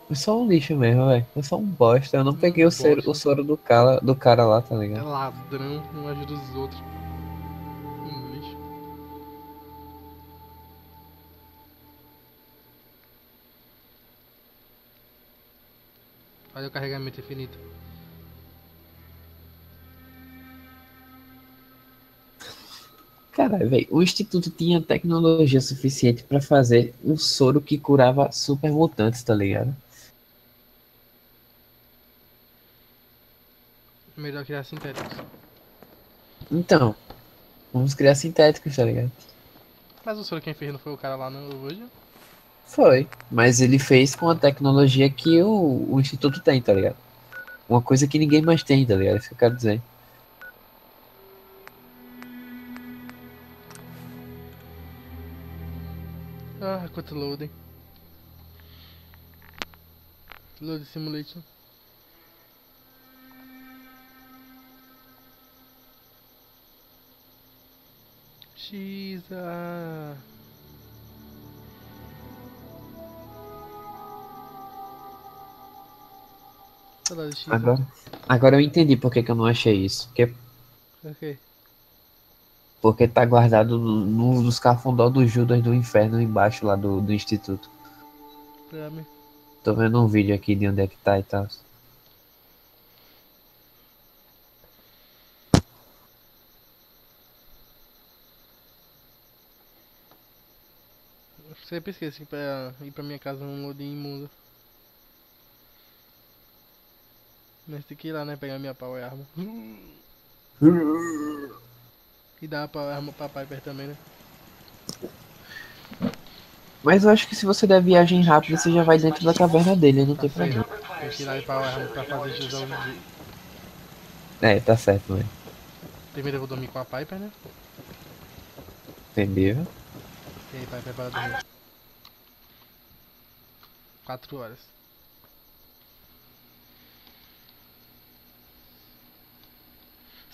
Eu sou um lixo mesmo, velho. Eu sou um bosta. Eu não peguei o Bosta. soro do cara lá, tá É ligado? ladrão, não ajuda os outros. Lixo. Olha o carregamento infinito. Caralho, velho. O instituto tinha tecnologia suficiente pra fazer um soro que curava super mutantes, tá ligado? Melhor criar sintéticos. Então, vamos criar sintéticos, tá ligado? Mas o soro quem fez não foi o cara lá no hoje? Foi. Mas ele fez com a tecnologia que o instituto tem, tá ligado? Uma coisa que ninguém mais tem, tá ligado? É isso que eu quero dizer. Ah, quanto loading. Load simulation. Xisa. Saudade de Xisa. Agora eu entendi por que eu não achei isso. Ok. Porque tá guardado nos cafundó do Judas do inferno embaixo lá do instituto. Pra mim. Tô vendo um vídeo aqui de onde é que tá e tal. Eu sempre esqueço que pra ir pra minha casa um loading imundo. Mas tem que ir lá, né? Pegar minha power arma. E dar a power arma pra Piper também, né? Mas eu acho que se você der viagem rápida, você já vai dentro da caverna dele, não Tá tem certo. problema. Tem que ir lá e power arma pra fazer jus ao dia. É, tá certo, velho. Primeiro eu vou dormir com a Piper, né? Entendeu? E aí, Piper, para dormir. 4 horas.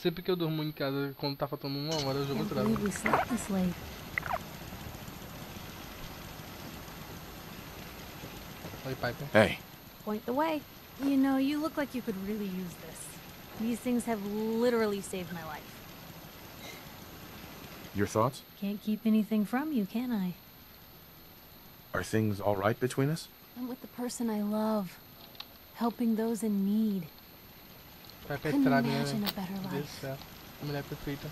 Sempre que eu durmo em casa, quando tá faltando 1 hora, eu jogo Can't trava. believe we slept this late. Oi, Piper. Hey, Point the way. You know, you look like you could really use this. These things have literally saved my life. your thoughts? Can't keep anything from you, can I? Are things all right between us? I'm with the person I love. Helping those in need. Piper Couldn't trave, né? imagine a better Meu Deus do life. céu. Mulher perfeita.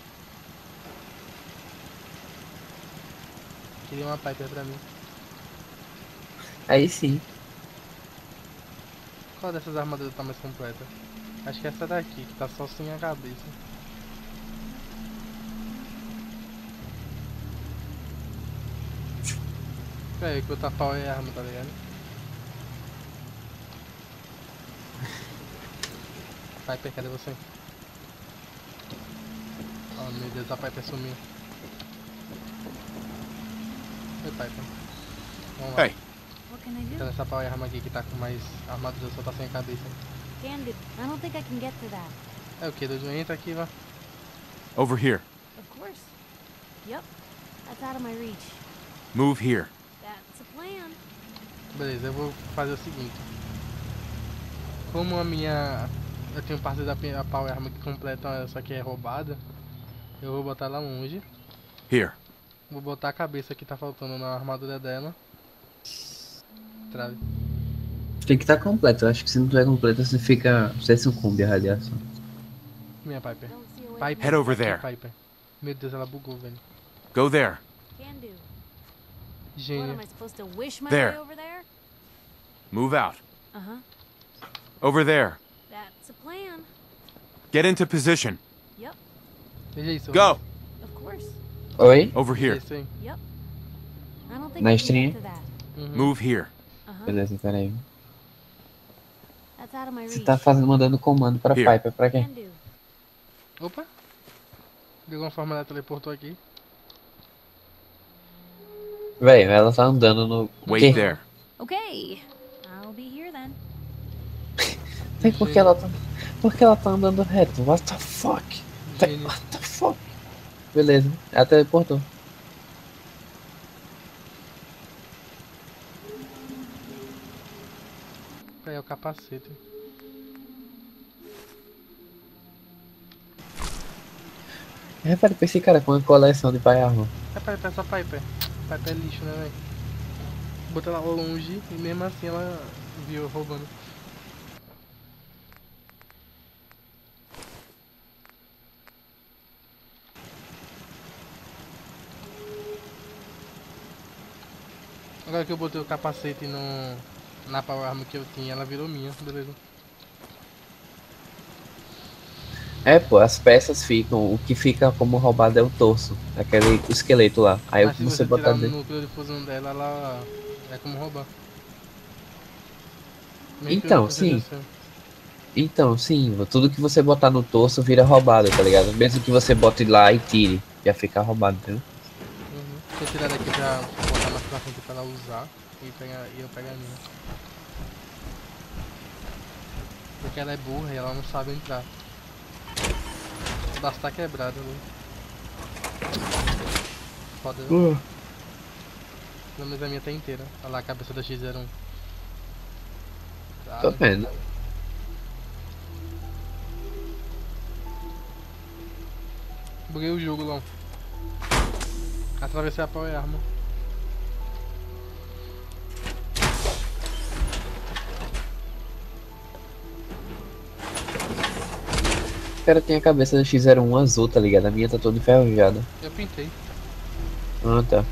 Queria uma Piper pra mim. Aí sim. Qual dessas armaduras tá mais completa? Acho que essa daqui, que tá só sem a cabeça. É, que outra pau é arma, tá ligado? Piper, cadê você? Oh meu Deus, a Piper sumiu. Oi, Piper. Vamos lá. Hey, What can I do? Tá nessa pau arma aqui que tá com mais armadura, só tá sem a cabeça. Can do. I don't think I can get to that. É o que, Dojo? Entra aqui, vá. over here. Of course. Yep. That's out of my reach. Move here. That's a plan. Beleza, eu vou fazer o seguinte. Como a minha... Eu tenho parte da Power Armor que completa essa aqui é roubada. Eu vou botar ela longe. Here. Vou botar a cabeça que tá faltando na armadura dela. Trave. Tem que estar completo. Eu acho que se não tiver completo, você fica. Você sucumbe à radiação. Minha Piper. Don't see a way. Piper. Head over aqui, there. Piper. Meu Deus, ela bugou, velho. Go there. Can do. What Gênio. am I supposed to wish my There. way over there? Move out. Uh-huh. Over there. That's a plan. Get into position. Yep. Veja isso. Go. Of course. Oi? Over Veja here. isso aí. Yep. I don't think Na I can estrinha? get to that. Uhum. Move here. Uh-huh. Beleza, peraí. That's out of my Você reach. tá mandando comando pra Here. Piper, pra quê? Can do. Opa. De alguma forma ela teleportou aqui. Velho, ela tá andando no. Wait Quê? there. Okay. I'll be here then. Véi, por que ela tá. Por que ela tá andando reto? What the fuck? Gênio. What the fuck? Beleza, ela teleportou. capacete. Repare pra esse cara com uma coleção de pai arma. É pai, só pai. Pai é lixo, né, velho? Botei ela longe e mesmo assim ela viu eu roubando. Agora que eu botei o capacete na power armor que eu tinha, ela virou minha, beleza. É, pô, as peças ficam. O que fica como roubado é o torso. Aquele o esqueleto lá. Aí o Mas que se você você botar tirar o dentro. núcleo de fusão dela, ela é como roubar. Mesmo que o Então, núcleo seja sim. seu. Então, sim. Tudo que você botar no torso vira roubado, tá ligado? Mesmo que você bote lá e tire, já fica roubado, entendeu? Deixa eu tirar daqui pra botar mais pra frente pra ela usar e eu pegar a minha. Porque ela é burra e ela não sabe entrar. O braço tá quebrado ali. Foda. Pelo menos a minha tá inteira. Olha lá a cabeça da X01. Tô vendo. Buguei o jogo lá. Atravessei a power armor. O cara tem a cabeça do X01 azul, tá ligado? A minha tá toda enferrujada. Eu pintei. Ah, tá.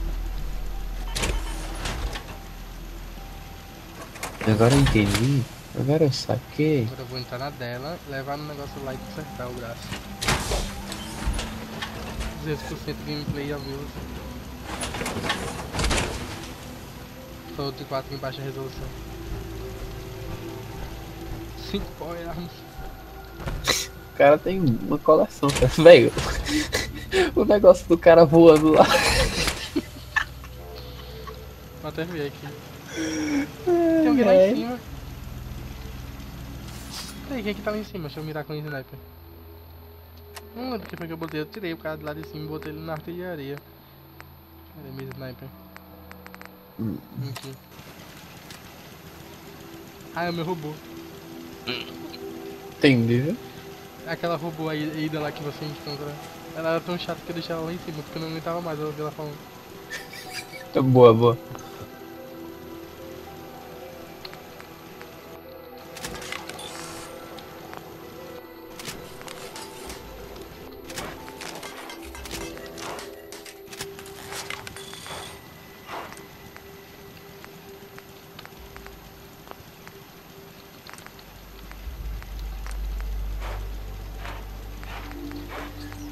Agora eu entendi. Agora eu saquei. Agora eu vou entrar na dela, levar no negócio lá e consertar o braço. 200% gameplay ao vivo. Só outro 4 em baixa resolução. 5 power arms. O cara tem uma coleção, tá? Velho. O negócio do cara voando lá. Vou até ver aqui. Tem alguém lá em cima. Peraí, quem é que tá lá em cima? Deixa eu mirar com o sniper. Não lembro o que foi que eu botei. Eu tirei o cara de lá de cima e botei ele na artilharia. Cadê meu sniper? Aqui. Ah, é o meu robô. Entendeu? Aquela robô aí ida lá que você encontra. Ela era tão chata que eu deixei ela lá em cima, porque eu não aguentava mais eu ouvir ela falando. Boa, boa.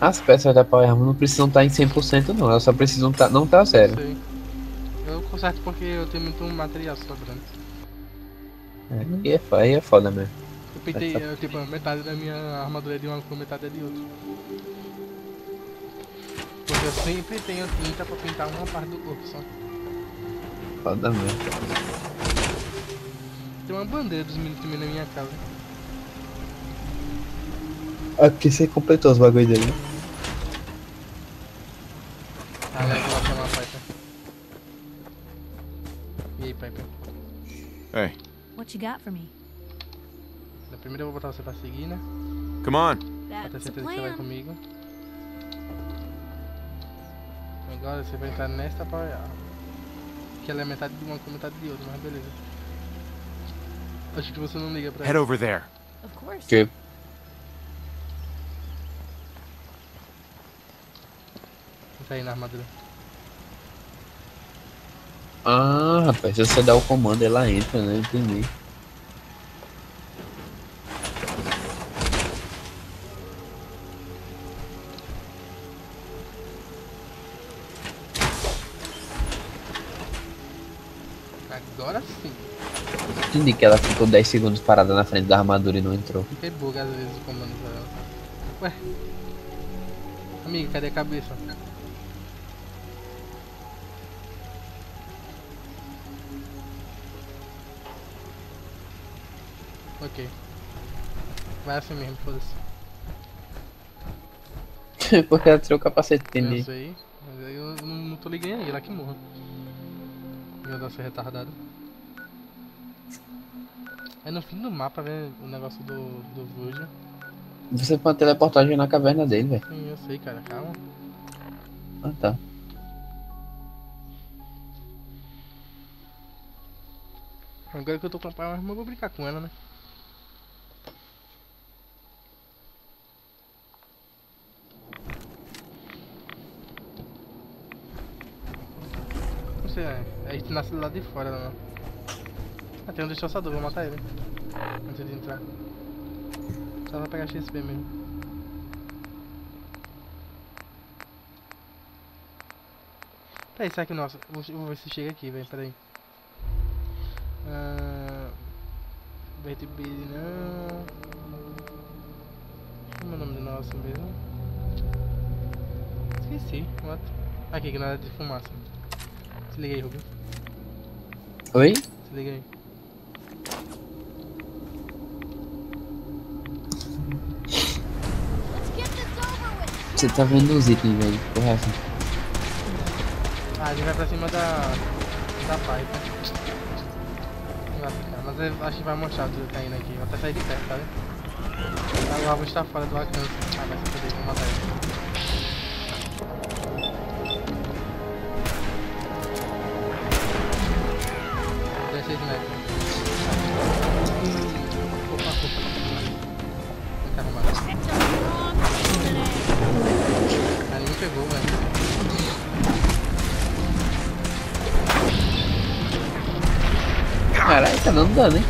As peças da Power Armor não precisam estar em 100% não, elas só precisam não estar zero. Sei. Eu conserto porque eu tenho muito material sobrando. Aí é foda mesmo. Eu pintei, tipo, metade da minha armadura é de uma cor, metade é de outra. Porque eu sempre tenho tinta pra pintar uma parte do corpo só. Foda mesmo. Tem uma bandeira dos Minutemen na minha casa. Aqui você completou os bagulho dele, né? Ah, eu vou lá chamar a Piper. E aí, Piper? Hey, What you got for me? Primeiro eu vou botar você pra seguir, né? come on. Pra ter That's a certeza que você vai plan. comigo. Agora você vai entrar nesta power armor. Que ela é metade de uma com metade de outra, mas beleza. Acho que você não liga pra Head ela. over there. Of course. Que? Entra aí na armadura. Ah, rapaz, se você dá o comando ela entra, né? Entendi. Agora sim. Entendi que ela ficou 10 segundos parada na frente da armadura e não entrou. Tem bug às vezes o comando pra ela. Ué. Amigo, cadê a cabeça? Ok. Vai assim mesmo, foda-se. Porque ela tirou o capacete, entendi. Eu sei, mas aí eu não tô ligando aí, ela que morra. Meu Deus, ser retardado. É no fim do mapa, né? O negócio do Virgil. Você pode teleportar na caverna dele, velho. Sim, eu sei, cara. Calma. Ah, tá. Agora que eu tô com a pai, mas eu vou brincar com ela, né? Não sei, a gente nasce do lado de fora, não. Ah, tem um destroçador, vou matar ele. Antes de entrar. Só vai pegar XP mesmo. Peraí, será que nossa? Vou ver se chega aqui, velho. Peraí. Vertibile não. Como é o nome do nosso mesmo? Esqueci. What? Aqui, granada de fumaça. Se liga aí, Rubio. Oi? Se liga aí. Você tá vendo os itens, velho? Correto. Ah, a gente vai pra cima da pipe. Não vai ficar, mas eu acho que vai mostrar tudo que tá indo aqui. Vou até sair de perto, tá vendo? O alvo está fora do alcance. Ah, vai ser poder, vou matar ele. Ele me pegou, velho. Caralho, tá dando dano, hein?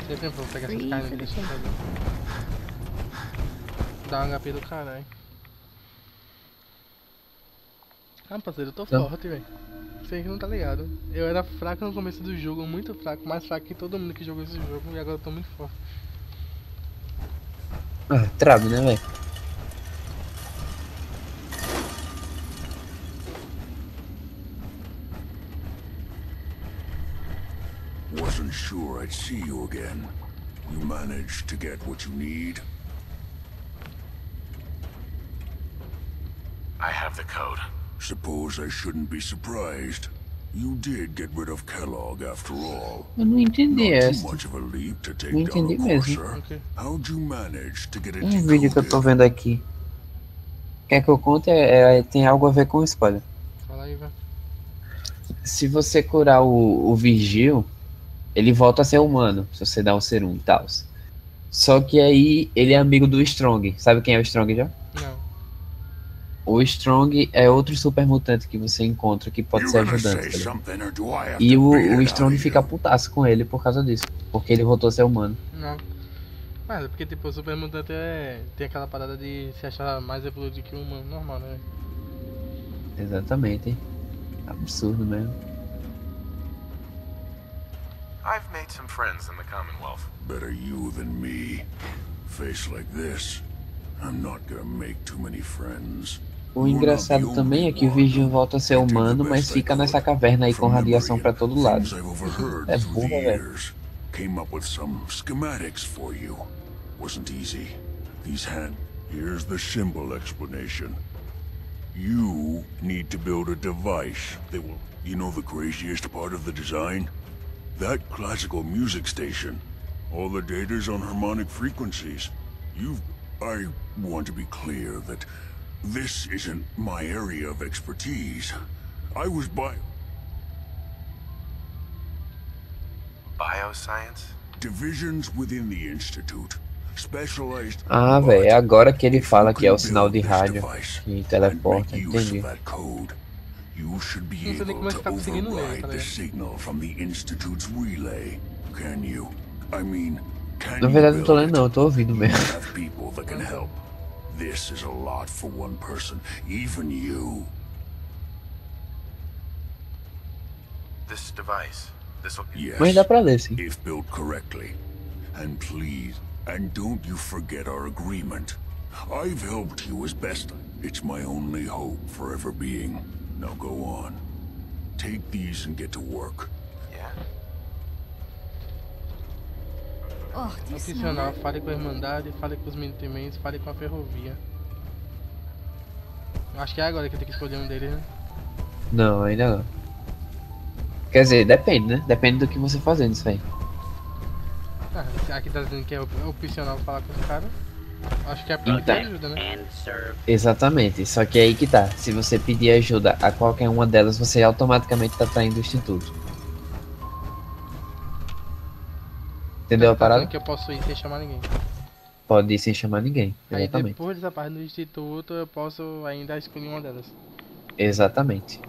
Sempre vou pegar essas carnes e deixar pra ali. Dá um HP do caralho. Ah, parceiro, eu tô forte, velho. Você que não tá ligado. Eu era fraco no começo do jogo, muito fraco, mais fraco que todo mundo que jogou esse jogo, e agora eu tô muito forte. Ah, trave, né, velho? Wasn't sure I'd see you again. You managed to get what you need? I have the code. Suppose I shouldn't be surprised. You did get rid of Kellogg after all. Eu não entendi Not essa. too much of a leap to take Não down entendi a mesmo. Corsair. Okay. How'd you manage to get it Vídeo que eu tô decoded? vendo aqui. Quer que eu conte? Tem algo a ver com spoiler. Fala aí, velho. Se você curar o Vigil, ele volta a ser humano, se você dá o serum e tal. Só que aí ele é amigo do Strong. Sabe quem é o Strong já? Não. O Strong é outro super mutante que você encontra que pode You ser gonna ajudante. say Tá ligado? something or do I have E to beat it o out Strong of fica you? putaço com ele por causa disso. Porque ele voltou a ser humano. Não. Mas é porque tipo, o super mutante tem aquela parada de se achar mais evoluído que um humano normal, né? Exatamente. Absurdo mesmo. I've made some friends in the Commonwealth. Better you than me. Face like this, I'm not gonna make too many friends. O engraçado também é que o Vigil volta a ser humano, mas fica nessa caverna aí com radiação pra todo lado. Things I've overheard É through burro, the velho. years. Came up with some schematics for you. Wasn't easy. Here's the symbol explanation. You need to build a device that will... You know the craziest part of the design? That classical music station. All the data's on harmonic frequencies. I want to be clear that this isn't my area of expertise. I was Bioscience? Divisions within the Institute. Specialized... Ah, velho, é agora que ele fala que é o sinal de rádio que teleporta, entendi. You should be Não sei nem como able é que to tá conseguindo ler, override tá the ligado? signal from the Institute's relay. Can you? I mean, can Na you verdade não tô build lendo não, eu tô ouvindo it? mesmo. You have people that can help. This is a lot for one person, even you. This device. This will... Yes, Mas dá pra ler, sim. if built correctly. And please, and don't you forget our agreement. I've helped you as best. It's my only hope for ever being. Now go on. Take these and get to work. Yeah. Oh, do you smell Adicional, it? fale com a Irmandade, fale com os mantimentos, fale com a ferrovia. Acho que é agora que eu tenho que escolher um deles, né? Não, ainda não. Quer dizer, depende, né? Depende do que você fazer nisso aí. Ah, aqui tá dizendo que é opcional falar com os caras. Acho que é pra Então. pedir ajuda, né? Exatamente, só que é aí que tá. Se você pedir ajuda a qualquer uma delas, você automaticamente tá traindo o instituto. Entendeu a Tá dizendo parada? que eu posso ir sem chamar ninguém. Pode ir sem chamar ninguém, Aí exatamente. depois dessa parte do instituto eu posso ainda escolher uma delas. Exatamente.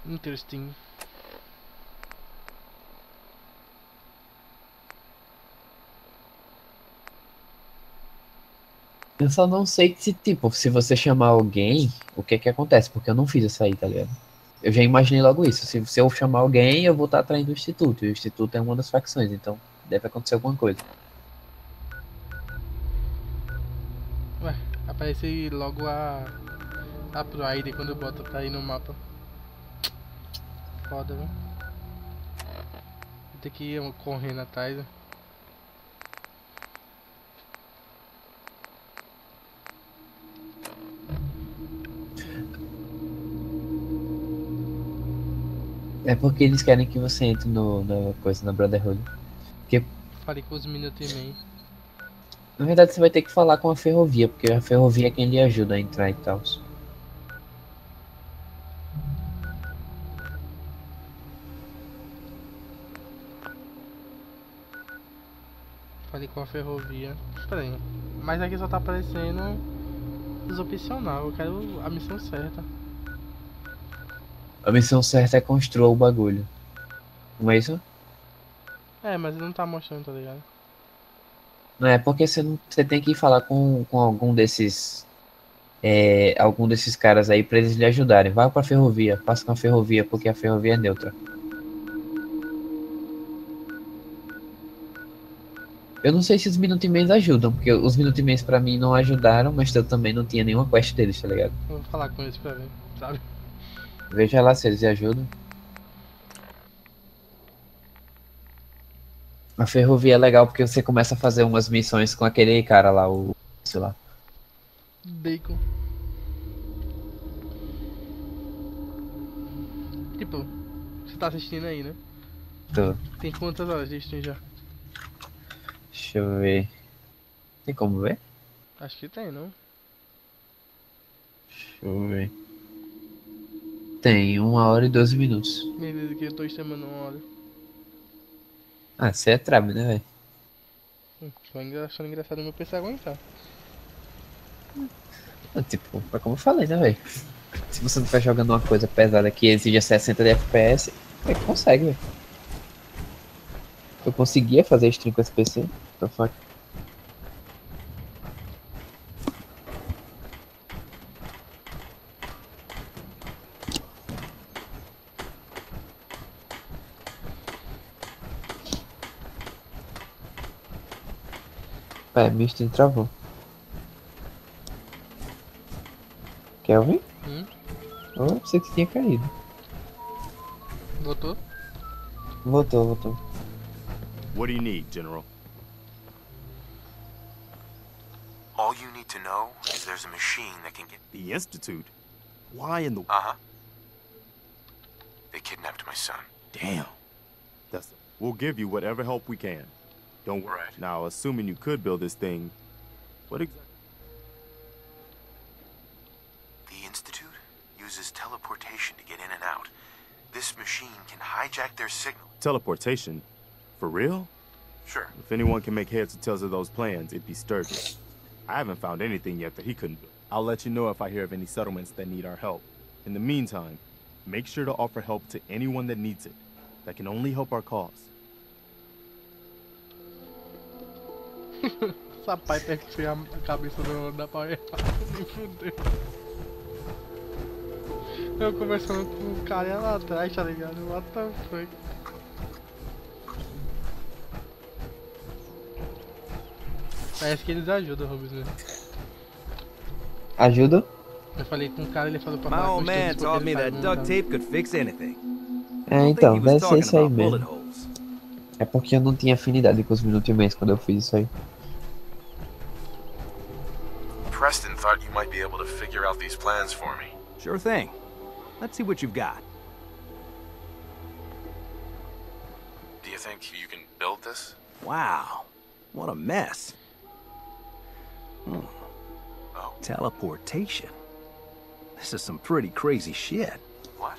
Interesting. Eu só não sei se, tipo, se você chamar alguém, o que que acontece, porque eu não fiz isso aí, tá ligado? Eu já imaginei logo isso. Se eu chamar alguém, eu vou estar atraindo o instituto. E o instituto é uma das facções, então deve acontecer alguma coisa. Ué, aparece logo a Pride quando eu boto pra ir no mapa. Foda, velho. Vou ter que ir correndo atrás, né? É porque eles querem que você entre na coisa, na Brotherhood. Porque, Falei com os Minutemen. na verdade, você vai ter que falar com a ferrovia, porque a ferrovia é quem lhe ajuda a entrar e tal. Falei com a ferrovia. Espera aí. Mas aqui só tá aparecendo os opcional. Eu quero a missão certa. A missão certa é construir o bagulho. Não é isso? É, mas não tá mostrando, tá ligado? Não é porque você tem que falar com algum desses caras aí pra eles lhe ajudarem. Vai pra ferrovia, passa com a ferrovia, porque a ferrovia é neutra. Eu não sei se os Minutemens ajudam, porque os Minutemens pra mim não ajudaram, mas eu também não tinha nenhuma quest deles, tá ligado? Eu vou falar com eles pra ver, sabe? Veja lá se eles ajudam. A ferrovia é legal porque você começa a fazer umas missões com aquele cara lá, o... sei lá. Bacon. Tipo, você tá assistindo aí, né? Tô. Tem quantas horas de stream já? Deixa eu ver. Tem como ver? Acho que tem, não? Deixa eu ver. Tem 1h e 12 minutos. Beleza, que eu tô streamando 1 hora. Ah, você é trave, né, velho? Tô achando engraçado meu PC aguentar. Tipo, é como eu falei, né, velho? Se você não tá jogando uma coisa pesada que exija 60 de FPS, é que consegue, velho. Eu conseguia fazer stream com esse PC. Então, fuck. É, meu stream travou. Quer ouvir? Eu pensei que você tinha caído. Voltou? Voltou. What do you need, General? All you need to know is there's a machine that can get... The Institute? Why in the... Uh-huh. They kidnapped my son. Damn. We'll give you whatever help we can. Don't worry. Right. Now, assuming you could build this thing, what exactly... The Institute uses teleportation to get in and out. This machine can hijack their signal. Teleportation? For real? Sure. If anyone can make heads or tails of those plans, it'd be Sturgis. I haven't found anything yet that he couldn't do. I'll let you know if I hear of any settlements that need our help. In the meantime, make sure to offer help to anyone that needs it. That can only help our cause. Essa pai tem que ser a cabeça da pau errado. Me fudeu. Eu conversando com o cara lá atrás, tá ligado? What the fuck? Parece que eles ajudam, Rubens, né? Ajuda? Eu falei com o cara, ele falou pra My falar com old os man todos taught porque me ele that faz duct um- tape could fix anything. É, então, deve ser isso aí Bullet mesmo. holes. É porque eu não tinha afinidade com os Minutemens quando eu fiz isso aí. might be able to figure out these plans for me. Sure thing. Let's see what you've got. Do you think you can build this? Wow. What a mess. Oh. Teleportation. This is some pretty crazy shit. What?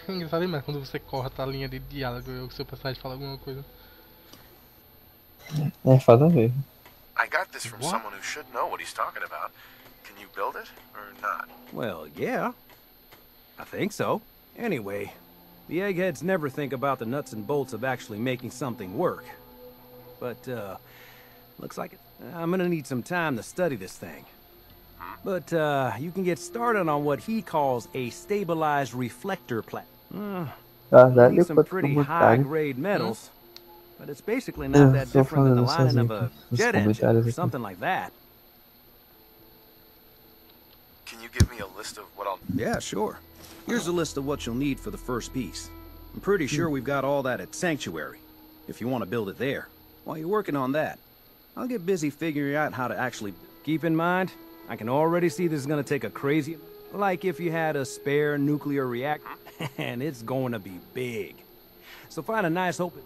É engraçado demais quando você corta a linha de diálogo e o seu personagem fala alguma coisa. É foda mesmo. I got this from someone who should know what he's talking about. Can you build it or not? Well, yeah. I think so. Anyway, the eggheads never think about the nuts and bolts of actually making something work. But, looks like I'm gonna need some time to study this thing. But, you can get started on what he calls a stabilized reflector platform. Need some pretty high-grade metals, but it's basically not that different than the lining of a jet engine or something like that. Can you give me a list of what I'll... Yeah, sure. Here's a list of what you'll need for the first piece. I'm pretty sure we've got all that at Sanctuary, if you want to build it there. While you're working on that, I'll get busy figuring out how to actually... Keep in mind, I can already see this is going to take a crazy... Like if you had a spare nuclear reactor, and it's going to be big. So find a nice open...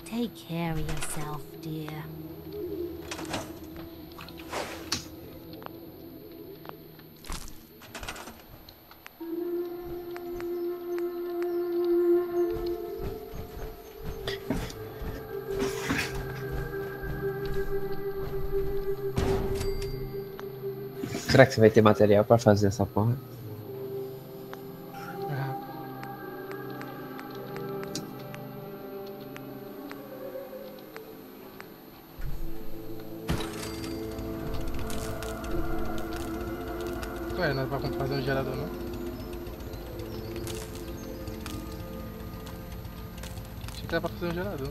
Take care of yourself, dear. Será que você vai ter material pra fazer essa porra? Ué, não é pra fazer um gerador, não? Achei que era pra fazer um gerador.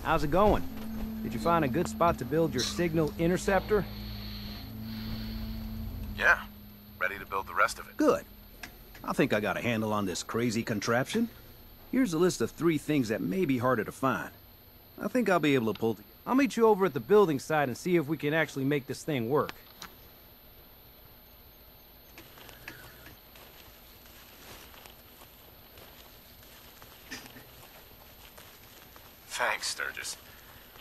How's it going? Did you find a good spot to build your signal interceptor? Yeah. Ready to build the rest of it. Good. I think I got a handle on this crazy contraption. Here's a list of 3 things that may be harder to find. I think I'll be able to pull... I'll meet you over at the building site and see if we can actually make this thing work. Thanks, Sturgis.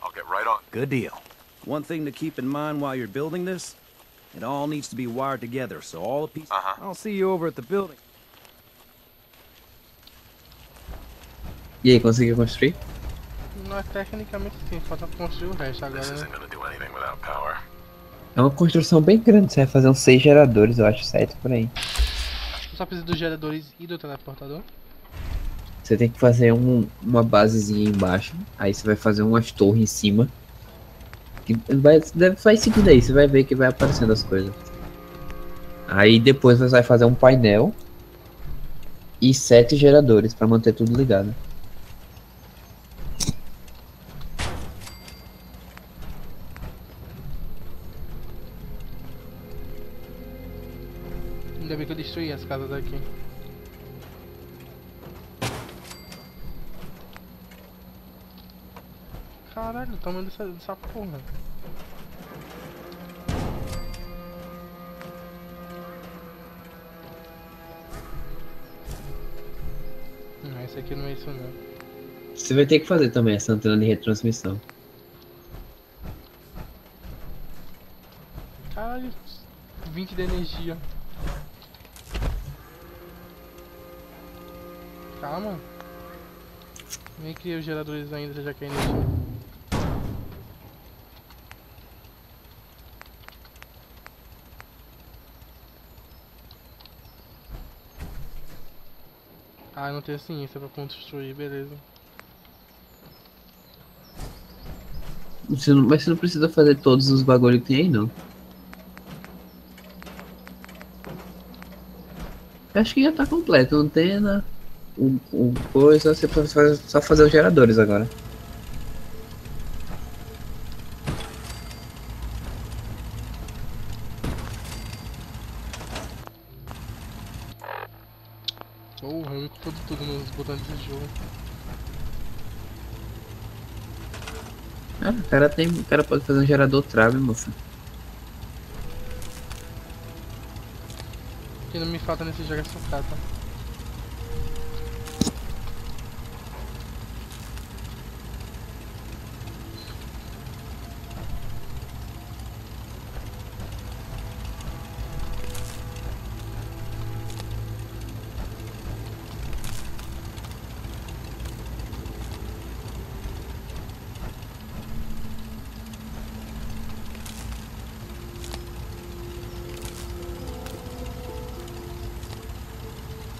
I'll get right on. Good deal. One thing to keep in mind while you're building this, it all needs to be wired together, so all the pieces... I'll see you over at the building. E aí, conseguiu construir? Não, tecnicamente sim, falta construir o resto agora, né? É uma construção bem grande, você vai fazer uns 6 geradores, eu acho, certo? Por aí. Só precisa dos geradores e do teleportador? Você tem que fazer uma basezinha embaixo, aí você vai fazer umas torres em cima. Que vai seguindo aí, você vai ver que vai aparecendo as coisas. Aí depois você vai fazer um painel e 7 geradores para manter tudo ligado. Ainda bem que eu destruí as casas daqui. Caralho, o tamanho dessa porra. Não, esse aqui não é isso não. Você vai ter que fazer também essa antena de retransmissão. Caralho, 20 de energia. Calma. Nem criei os geradores ainda, já que é energia. Ah, não tem ciência pra construir, beleza. Mas você não precisa fazer todos os bagulho que tem aí, não. Eu acho que já tá completo, antena, coisa, você pode só fazer os geradores agora. Porra, eu me confundo tudo nos botões desse jogo. Ah, o cara pode fazer um gerador trave, moça. O que não me falta nesse jogo é sucata.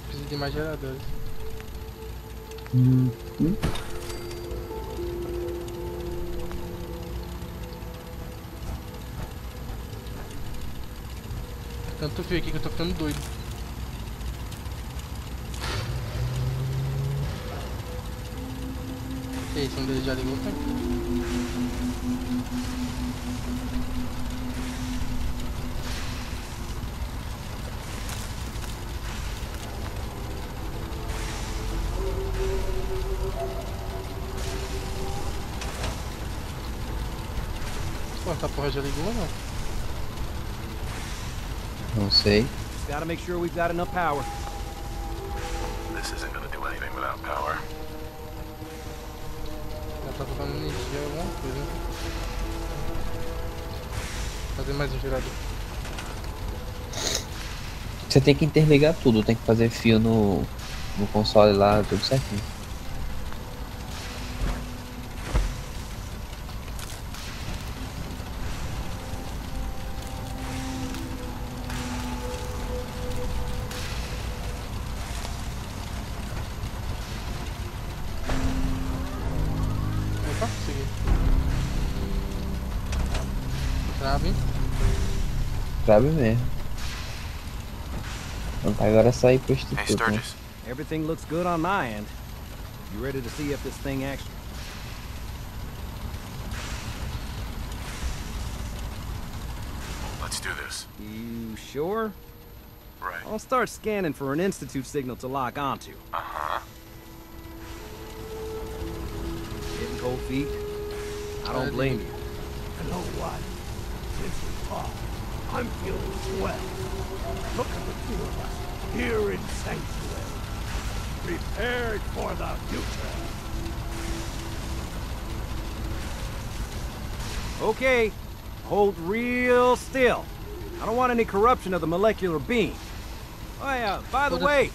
Preciso de mais geradores. Tanto fio aqui que eu tô ficando doido. Que isso, um deles já ligou, tá? Pô, essa porra já ligou ou não? Não sei. Just gotta make sure we've got enough power. This isn't gonna do anything without power. Já tá faltando energia ou alguma coisa. Fazer mais um gerador. Você tem que interligar tudo, tem que fazer fio no console lá, tudo certinho. Opa, consegui. Trave. Trave mesmo. Então agora é só ir pro instituto, né? Everything looks good on my end. You ready to see if this thing actually... Let's do this. You sure? Right. I'll start scanning for an Institute signal to lock onto. Uh-huh. Getting cold feet? I don't blame you. You know what? Since we talked, I'm feeling swell. Look at the two of us here in Sanctuary, prepared for the future. Okay, hold real still. I don't want any corruption of the molecular being. Oh yeah, by the way,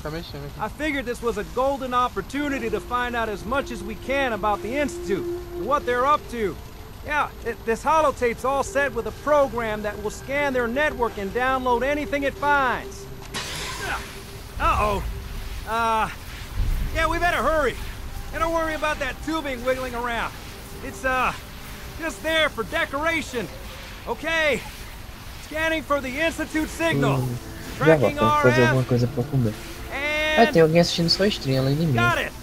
I figured this was a golden opportunity to find out as much as we can about the Institute and what they're up to. Yeah, this holotape's all set with a program that will scan their network and download anything it finds. Uh-oh. Yeah, we better hurry. And don't worry about that tubing wiggling around. It's, just there for decoration. Okay. Scanning for the Institute signal. Já volto, tem que fazer alguma coisa pra comer. Ah, tem alguém assistindo sua stream além de mim. Got it.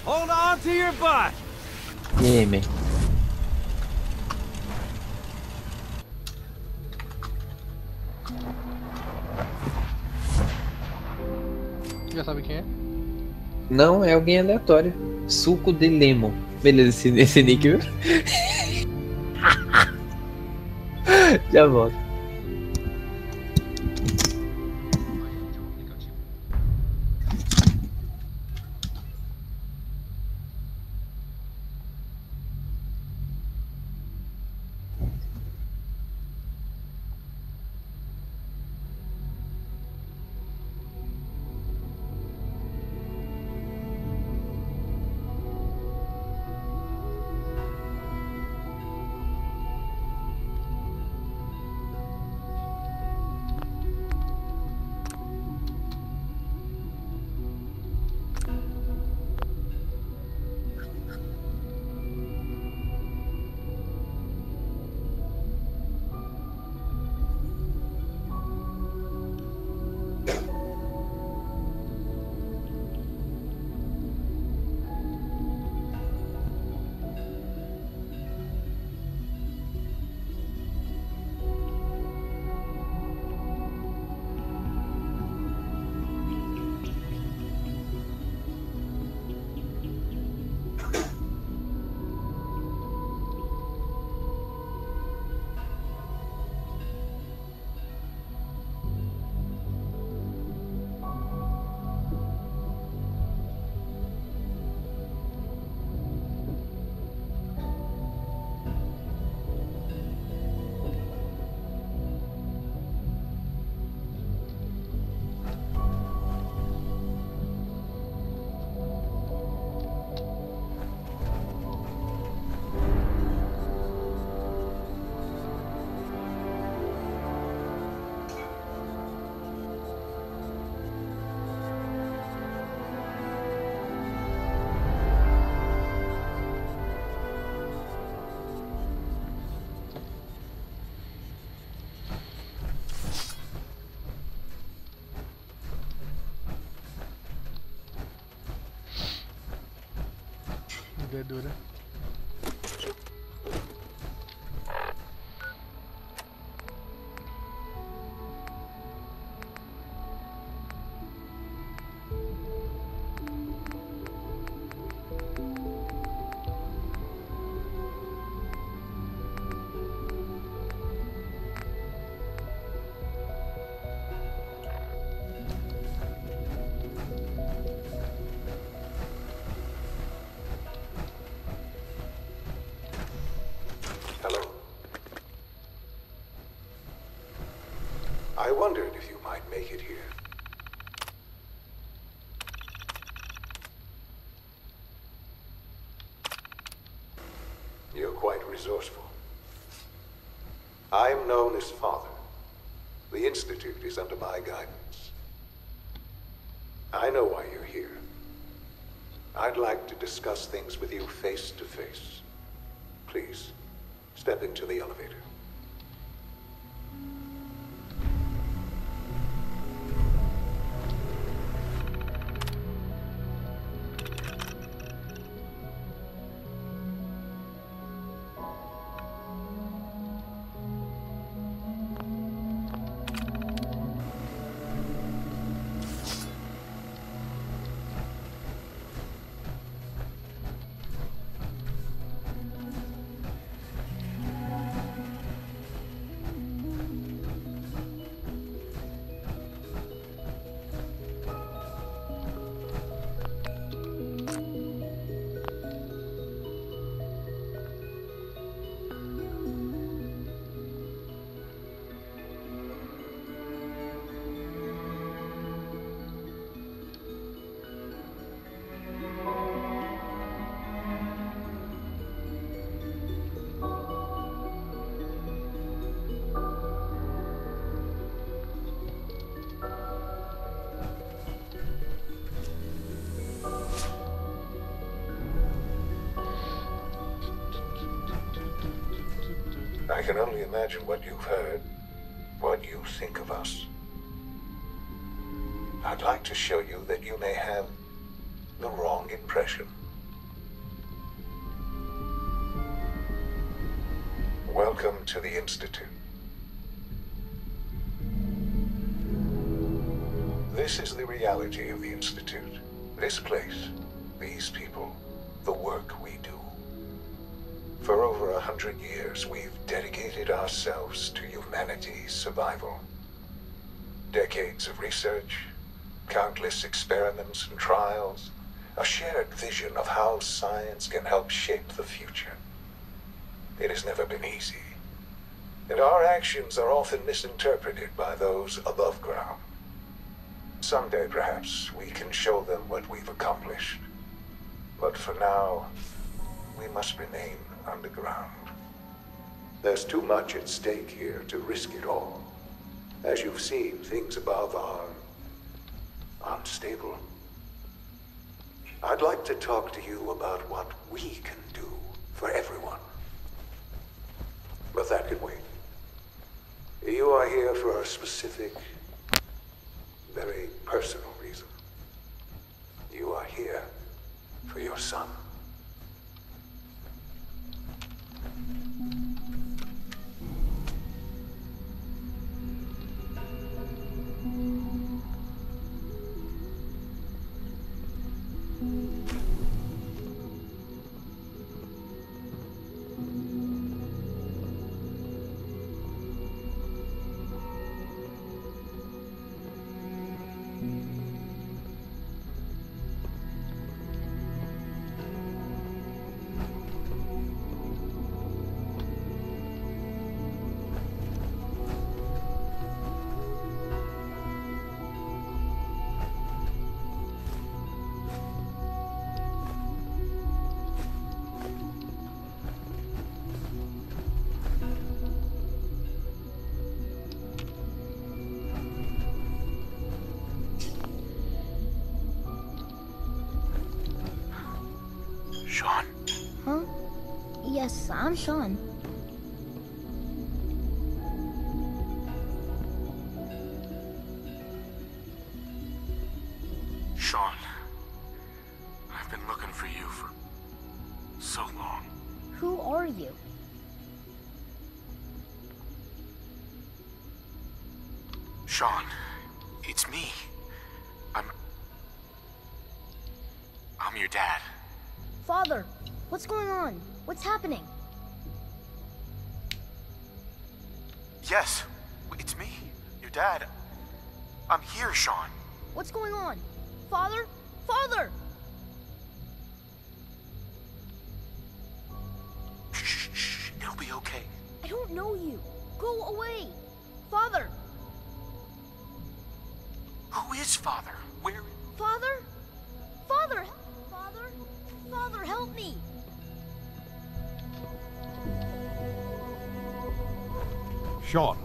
Hold on to your butt. E aí, man? Já sabe quem é? Não, é alguém aleatório. Suco de lemon. Beleza, esse nick, viu? Já volto. Vida é dura. Hello. I wondered if you might make it here. You're quite resourceful. I'm known as Father. The Institute is under my guidance. I know why you're here. I'd like to discuss things with you face to face. Please, step into the elevator. I can only imagine what you've heard, what you think of us. I'd like to show you that you may have the wrong impression. Welcome to the Institute. This is the reality of the Institute. This place, these people, the work we do. For over 100 years, we've dedicated ourselves to humanity's survival. Decades of research, countless experiments and trials, a shared vision of how science can help shape the future. It has never been easy, and our actions are often misinterpreted by those above ground. Someday, perhaps, we can show them what we've accomplished. But for now, we must remain underground. There's too much at stake here to risk it all. As you've seen, things above are unstable. I'd like to talk to you about what we can do for everyone. But that can wait. You are here for a specific, very personal reason. You are here for your son. Sean. Huh? Yes, I'm Sean. Sean, I've been looking for you for Sean, it's me. I'm your dad. Father, what's going on? What's happening? Yes, it's me, your dad. I'm here, Sean. What's going on? Father? Father! Shh, it'll be okay. I don't know you. Go away. Father! Who is Father? Where? Father? Father! Father? Father, help me! Sean.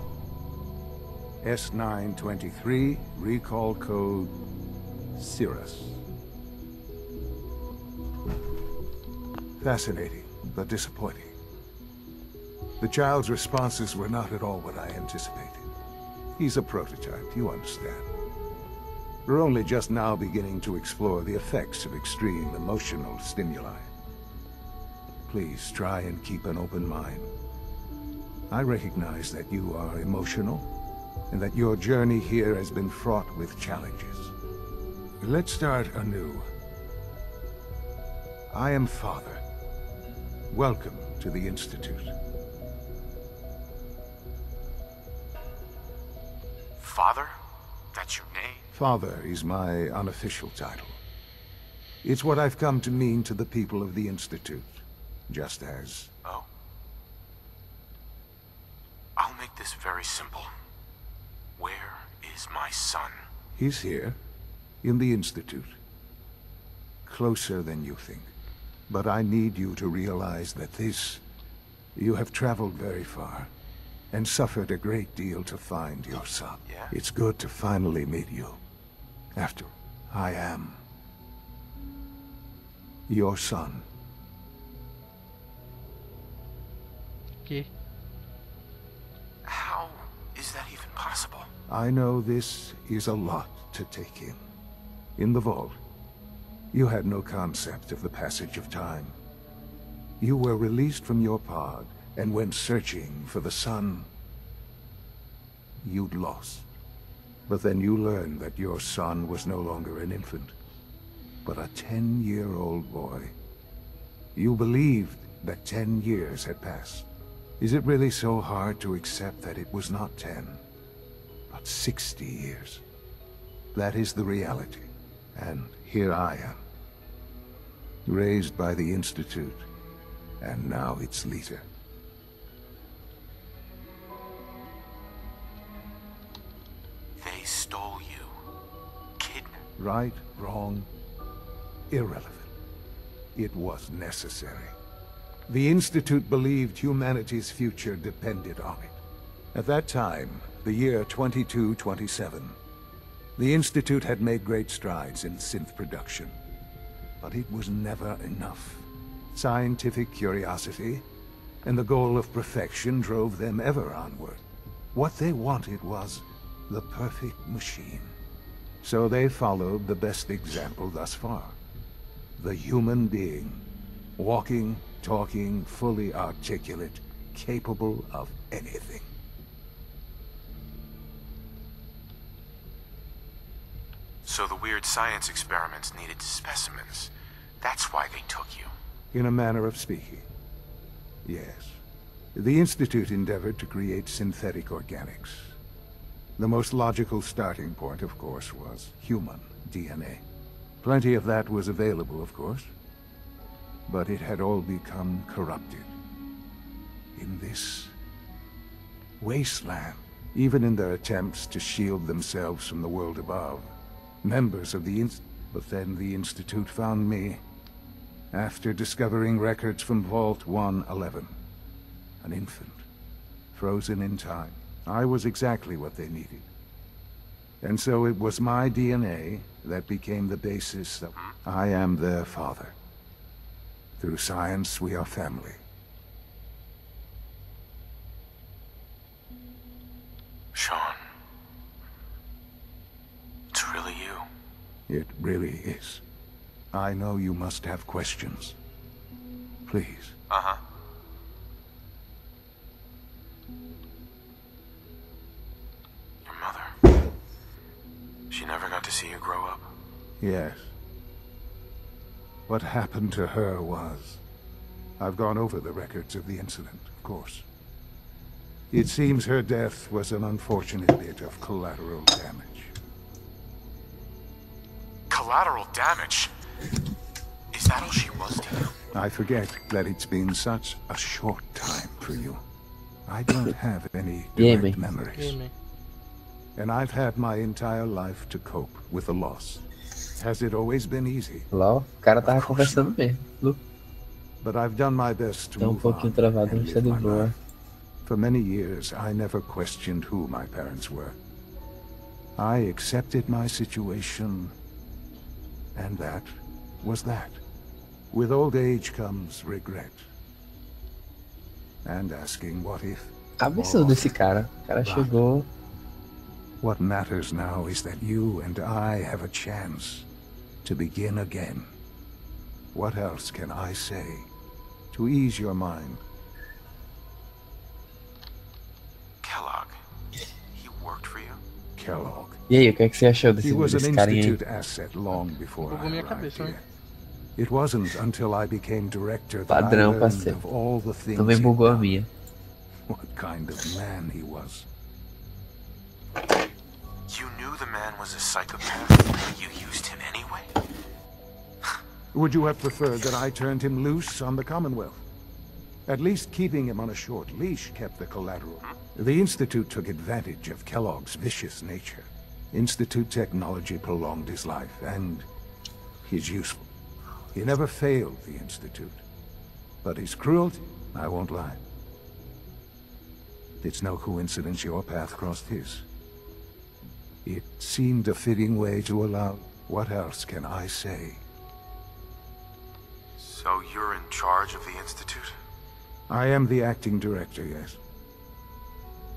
S923, recall code Cirrus. Fascinating, but disappointing. The child's responses were not at all what I anticipated. He's a prototype, you understand. We're only just now beginning to explore the effects of extreme emotional stimuli. Please try and keep an open mind. I recognize that you are emotional, and that your journey here has been fraught with challenges. Let's start anew. I am Father. Welcome to the Institute. Father? That's your name? Father is my unofficial title. It's what I've come to mean to the people of the Institute, just as... Oh. I'll make this very simple. Where is my son? He's here, in the Institute. Closer than you think. But I need you to realize that this... You have traveled very far, and suffered a great deal to find your son. Yeah? It's good to finally meet you. After I am... your son. Okay. How is that even possible? I know this is a lot to take in. In the vault, you had no concept of the passage of time. You were released from your pod and went searching for the son you'd lost. But then you learned that your son was no longer an infant, but a 10-year-old boy. You believed that 10 years had passed. Is it really so hard to accept that it was not 10, but 60 years? That is the reality, and here I am. Raised by the Institute, and now its leader. They stole you. Kidnapped. Right, wrong, irrelevant. It was necessary. The Institute believed humanity's future depended on it. At that time, the year 2227, the Institute had made great strides in synth production. But it was never enough. Scientific curiosity and the goal of perfection drove them ever onward. What they wanted was the perfect machine. So they followed the best example thus far. The human being. Walking, talking, fully articulate, capable of anything. So the weird science experiments needed specimens. That's why they took you. In a manner of speaking. Yes. The Institute endeavored to create synthetic organics. The most logical starting point, of course, was human DNA. Plenty of that was available, of course. But it had all become corrupted. In this wasteland, even in their attempts to shield themselves from the world above, members of the But then the Institute found me, after discovering records from Vault 111. An infant, frozen in time. I was exactly what they needed. And so it was my DNA that became the basis of... I am their father. Through science, we are family. Sean. It's really you. It really is. I know you must have questions. Please. Uh-huh. Your mother. grow up? Yes. What happened to her was... I've gone over the records of the incident, of course. It seems her death was an unfortunate bit of collateral damage. Collateral damage? Is that all she was to you? I forget that it's been such a short time for you. I don't have any direct memories. And I've had my entire life to cope with the loss. Has it always been easy? Lá, o cara tava conversando mesmo. But I've done my best to Tá move pouquinho on travado, and não live sei my de boa. life. For many years, I never questioned who my parents were. I accepted my situation, and that was that. With old age comes regret. And asking what if. Cabeçudo desse cara. O cara chegou. What matters now is that you and I have a chance to begin again. What else can I say to ease your mind? Kellogg. He worked for you? Kellogg. E aí, o que é que você achou He was an desse carinha aí? institute asset long before I arrived here. It wasn't until I became director that I Padrão, learned parceiro. of all the things Também he'd bugou a done. minha. What kind of man he was. You knew the man was a psychopath. You used him anyway? Would you have preferred that I turned him loose on the Commonwealth? At least keeping him on a short leash kept the collateral. The Institute took advantage of Kellogg's vicious nature. Institute technology prolonged his life, and he's useful. He never failed the Institute. But his cruelty, I won't lie. It's no coincidence your path crossed his. It seemed a fitting way to allow... What else can I say? So you're in charge of the Institute? I am the acting director, yes.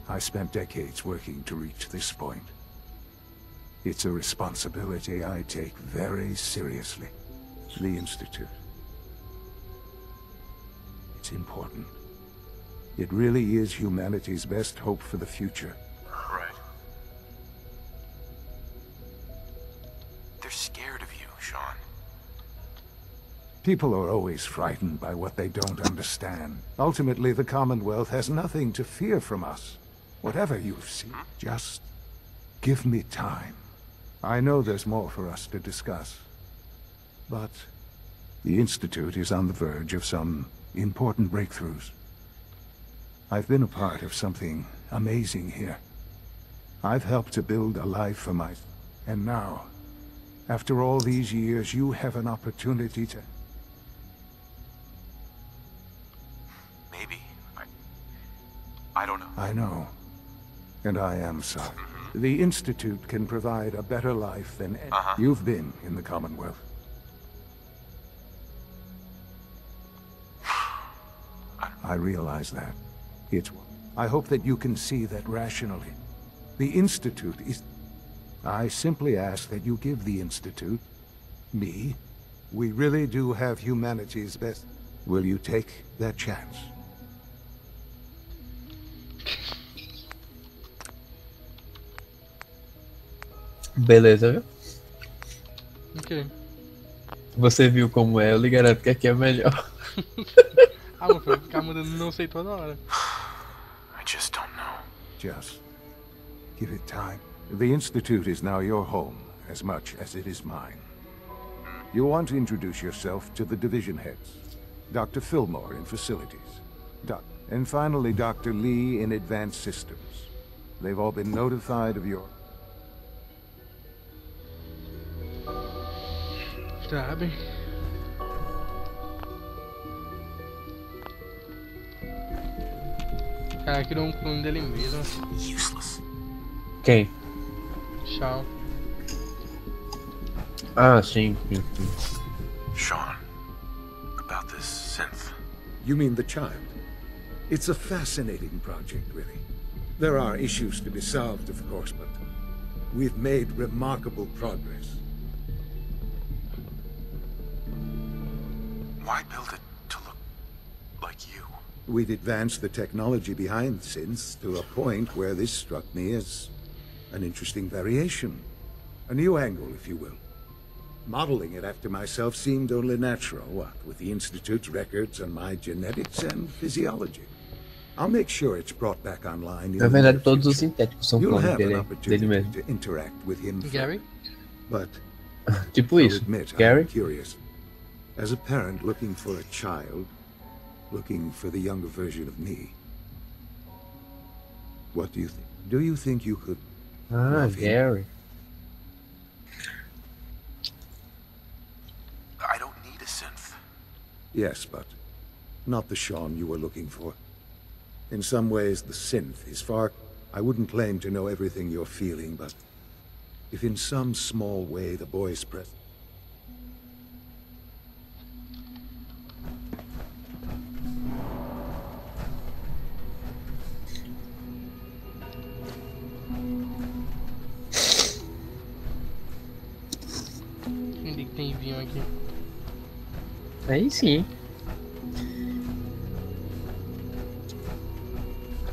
I spent decades working to reach this point. It's a responsibility I take very seriously. The Institute. It's important. It really is humanity's best hope for the future. Right. They're scared of you, Sean. People are always frightened by what they don't understand. Ultimately, the Commonwealth has nothing to fear from us. Whatever you've seen, just give me time. I know there's more for us to discuss. But the Institute is on the verge of some important breakthroughs. I've been a part of something amazing here. I've helped to build a life for myself. And now, after all these years, you have an opportunity to... Maybe. I don't know. I know. And I am sorry. The Institute can provide a better life than you've been in the Commonwealth. I realize that. I hope that you can see that rationally. The Institute is... I simply ask that you give the Institute, me, we really do have humanity's best. Will you take that chance? Beleza, viu? Ok. Você viu como é, eu lhe garanto que aqui é melhor. Ah, mas vai ficar mudando não sei toda hora. I just don't know. Just give it time. The Institute is now your home, as much as it is mine. You'll want to introduce yourself to the division heads. Dr. Fillmore in facilities. And finally, Dr. Lee in advanced systems. They've all been notified of your... Sabe? Cara, criou um clone dele mesmo. Useless. Quem? Tchau. Ah, sim. Sean, about this synth. You mean the child? It's a fascinating project, really. There are issues to be solved, of course, but we've made remarkable progress. Why build it to look like you? We'd advanced the technology behind synths to a point where this struck me as an interesting variation. A new angle, if you will. Modeling it after myself seemed only natural, what, with the Institute's records on my genetics and physiology. I'll make sure it's brought back online in Na the verdade, near todos os future. sintéticos são You'll clones have an dele opportunity mesmo. to interact with him Gary? But Tipo I'll isso. admit, Gary? I'm curious. As a parent looking for a child, looking for the younger version of me, what do you think? Do you think you could Ah, love him? Gary. I don't need a synth. Yes, but not the Sean you were looking for. In some ways, the synth is far... I wouldn't claim to know everything you're feeling, but if in some small way the boy's present... Ele tem vinho aqui. Aí sim.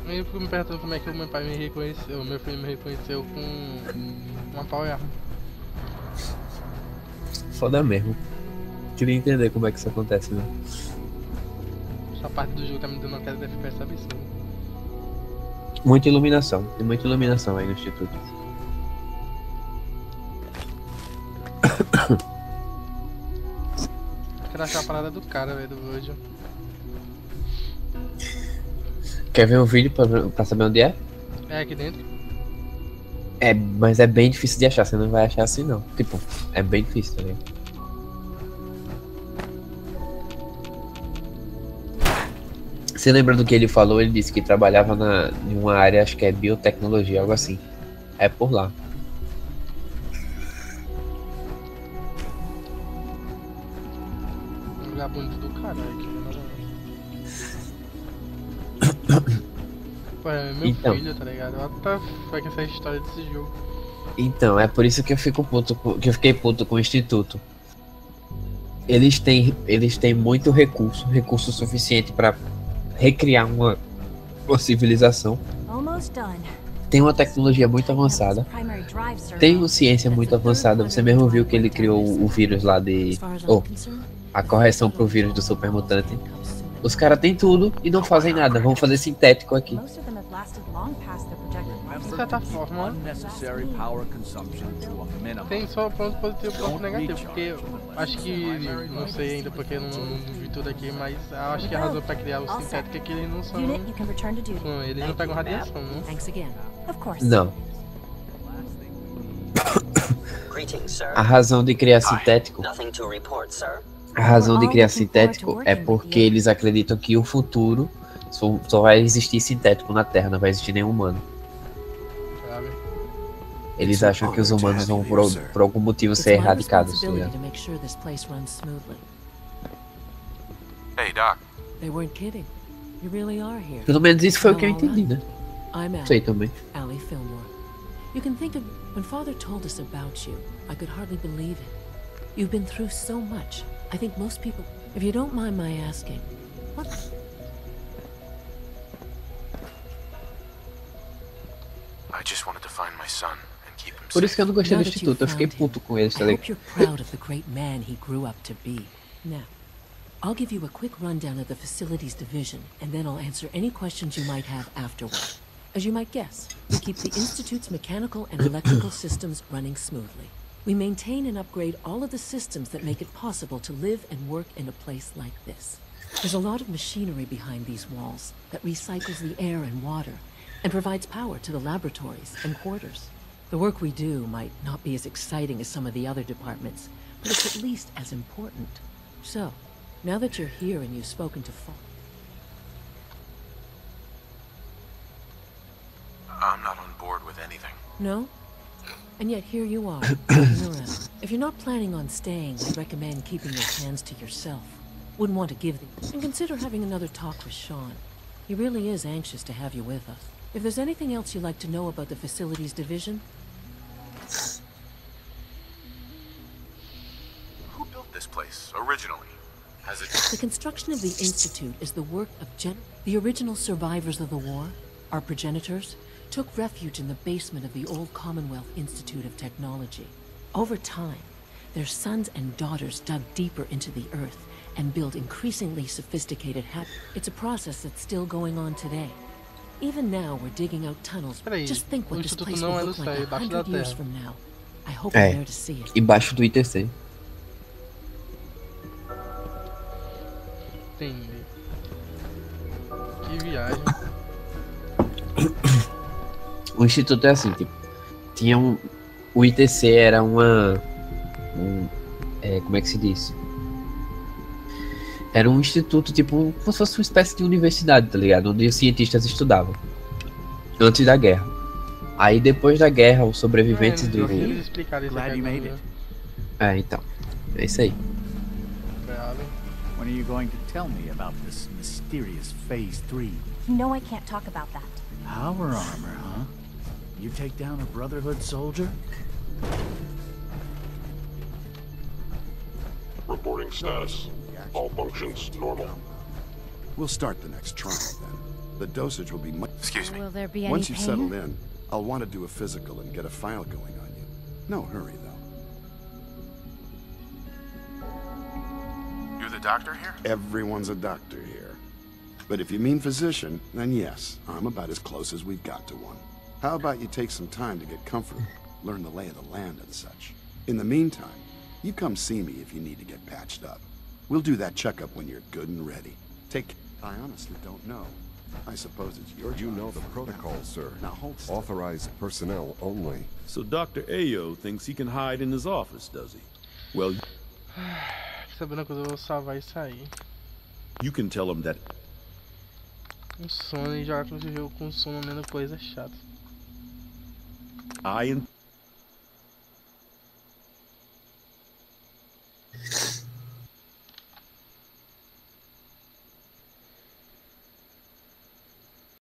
Eu fico me perguntando como é que o meu pai me reconheceu, o meu filho me reconheceu com uma pau e arma. Foda mesmo. Queria entender como é que isso acontece, né? Essa parte do jogo tá me dando uma queda de FPS absurda. Muita iluminação. Tem muita iluminação aí no instituto. Quero achar a parada do cara, velho, do Virgil. Quer ver um vídeo pra saber onde é? É aqui dentro? É, mas é bem difícil de achar, você não vai achar assim não. Tipo, é bem difícil, tá ligado? Você lembra do que ele falou? Ele disse que trabalhava em uma área, acho que é biotecnologia, algo assim. É por lá. Um lugar bonito do caralho aqui, na moral. Pô, é meu Então. filho, tá ligado? What the fuck essa história desse jogo? Então, é por isso que eu fico puto, que eu fiquei puto com o instituto. Eles têm muito recurso suficiente pra recriar uma civilização. Almost done. Tem uma tecnologia muito avançada. Primary drive circuit. Tem uma ciência muito avançada. Você mesmo viu que ele criou o vírus lá de... a correção pro vírus do supermutante. Os caras têm tudo e não fazem nada. Vão fazer sintético aqui. Most of them have lasted long past their projected De certa forma, Unnecessary power consumption to a minimum. tem só ponto positivo e ponto negativo, porque eu acho que, não sei ainda porque eu não vi tudo aqui, mas eu acho que a razão pra criar o sintético é que eles não são... Unit, you can return to duty. Eles não pegam radiação, não? Thanks again. Of course. Não. Greetings, sir. A razão de criar sintético... Nothing to report, sir. A razão de criar sintético é porque eles acreditam que o futuro só vai existir sintético na Terra, não vai existir nenhum humano. Sabe? Eles acham que os humanos vão por algum motivo ser erradicados. Tá ligado? Hey, Doc. They weren't kidding. You really are here. Pelo menos isso foi o que eu entendi, né? I'm Sei também. Allie Fillmore. You can think of when Father told us about you, I could hardly believe it. You've been through so much. I think most people, if you don't mind my asking, what? I just wanted to find my son and keep him Por isso que eu não gostei Now do that you've instituto, eu fiquei found puto com eles, tá I hope ligado? you're proud of the great man he grew up to be. Now, I'll give you a quick rundown of the facilities division, and then I'll answer any questions you might have afterward. As you might guess, we keep the Institute's mechanical and electrical systems running smoothly. We maintain and upgrade all of the systems that make it possible to live and work in a place like this. There's a lot of machinery behind these walls that recycles the air and water and provides power to the laboratories and quarters. The work we do might not be as exciting as some of the other departments, but it's at least as important. So, now that you're here and you've spoken to I'm not on board with anything. No? And yet here you are, walking around. If you're not planning on staying, I'd recommend keeping your hands to yourself. Wouldn't want to give them. And consider having another talk with Sean. He really is anxious to have you with us. If there's anything else you'd like to know about the facilities division... Who built this place originally? Has it... The construction of the Institute is the work of the original survivors of the war, our progenitors, took refuge in the basement of the old Commonwealth Institute of Technology. Over time, their sons and daughters dug deeper into the earth and built increasingly sophisticated habits. It's a process that's still going on today. Even now, we're digging out tunnels. Just think what this place will look like 100 years from now. I hope you're there to see it. Embaixo do ITC. Entendi. Que viagem. O instituto é assim, tipo, tinha um... O ITC era uma... como é que se diz? Era um instituto, tipo, como se fosse uma espécie de universidade, tá ligado? Onde os cientistas estudavam. Antes da guerra. Aí depois da guerra, os sobreviventes do... então. É isso aí. When are you going to tell me about this mysterious Phase 3? No, I can't talk about that. Power armor, huh? You take down a Brotherhood soldier? Reporting status. All functions normal. We'll start the next trial then. The dosage will be much... Excuse me. Will there be any Once you've pain? settled in, I'll want to do a physical and get a file going on you. No hurry, though. You're the doctor here? Everyone's a doctor here. But if you mean physician, then yes, I'm about as close as we've got to one. How about you take some time to get comfortable, learn the lay of the land and such. In the meantime, you come see me if you need to get patched up. We'll do that checkup when you're good and ready. I honestly don't know. I suppose it's your job. You know the protocol, sir. Now hold still. Authorized personnel only. So Dr. Ayo thinks he can hide in his office, does he? Well, Sabendo que eu vou salvar isso aí. you can tell him that Um sono e jogar com esse jogo com sono menos coisa chata. I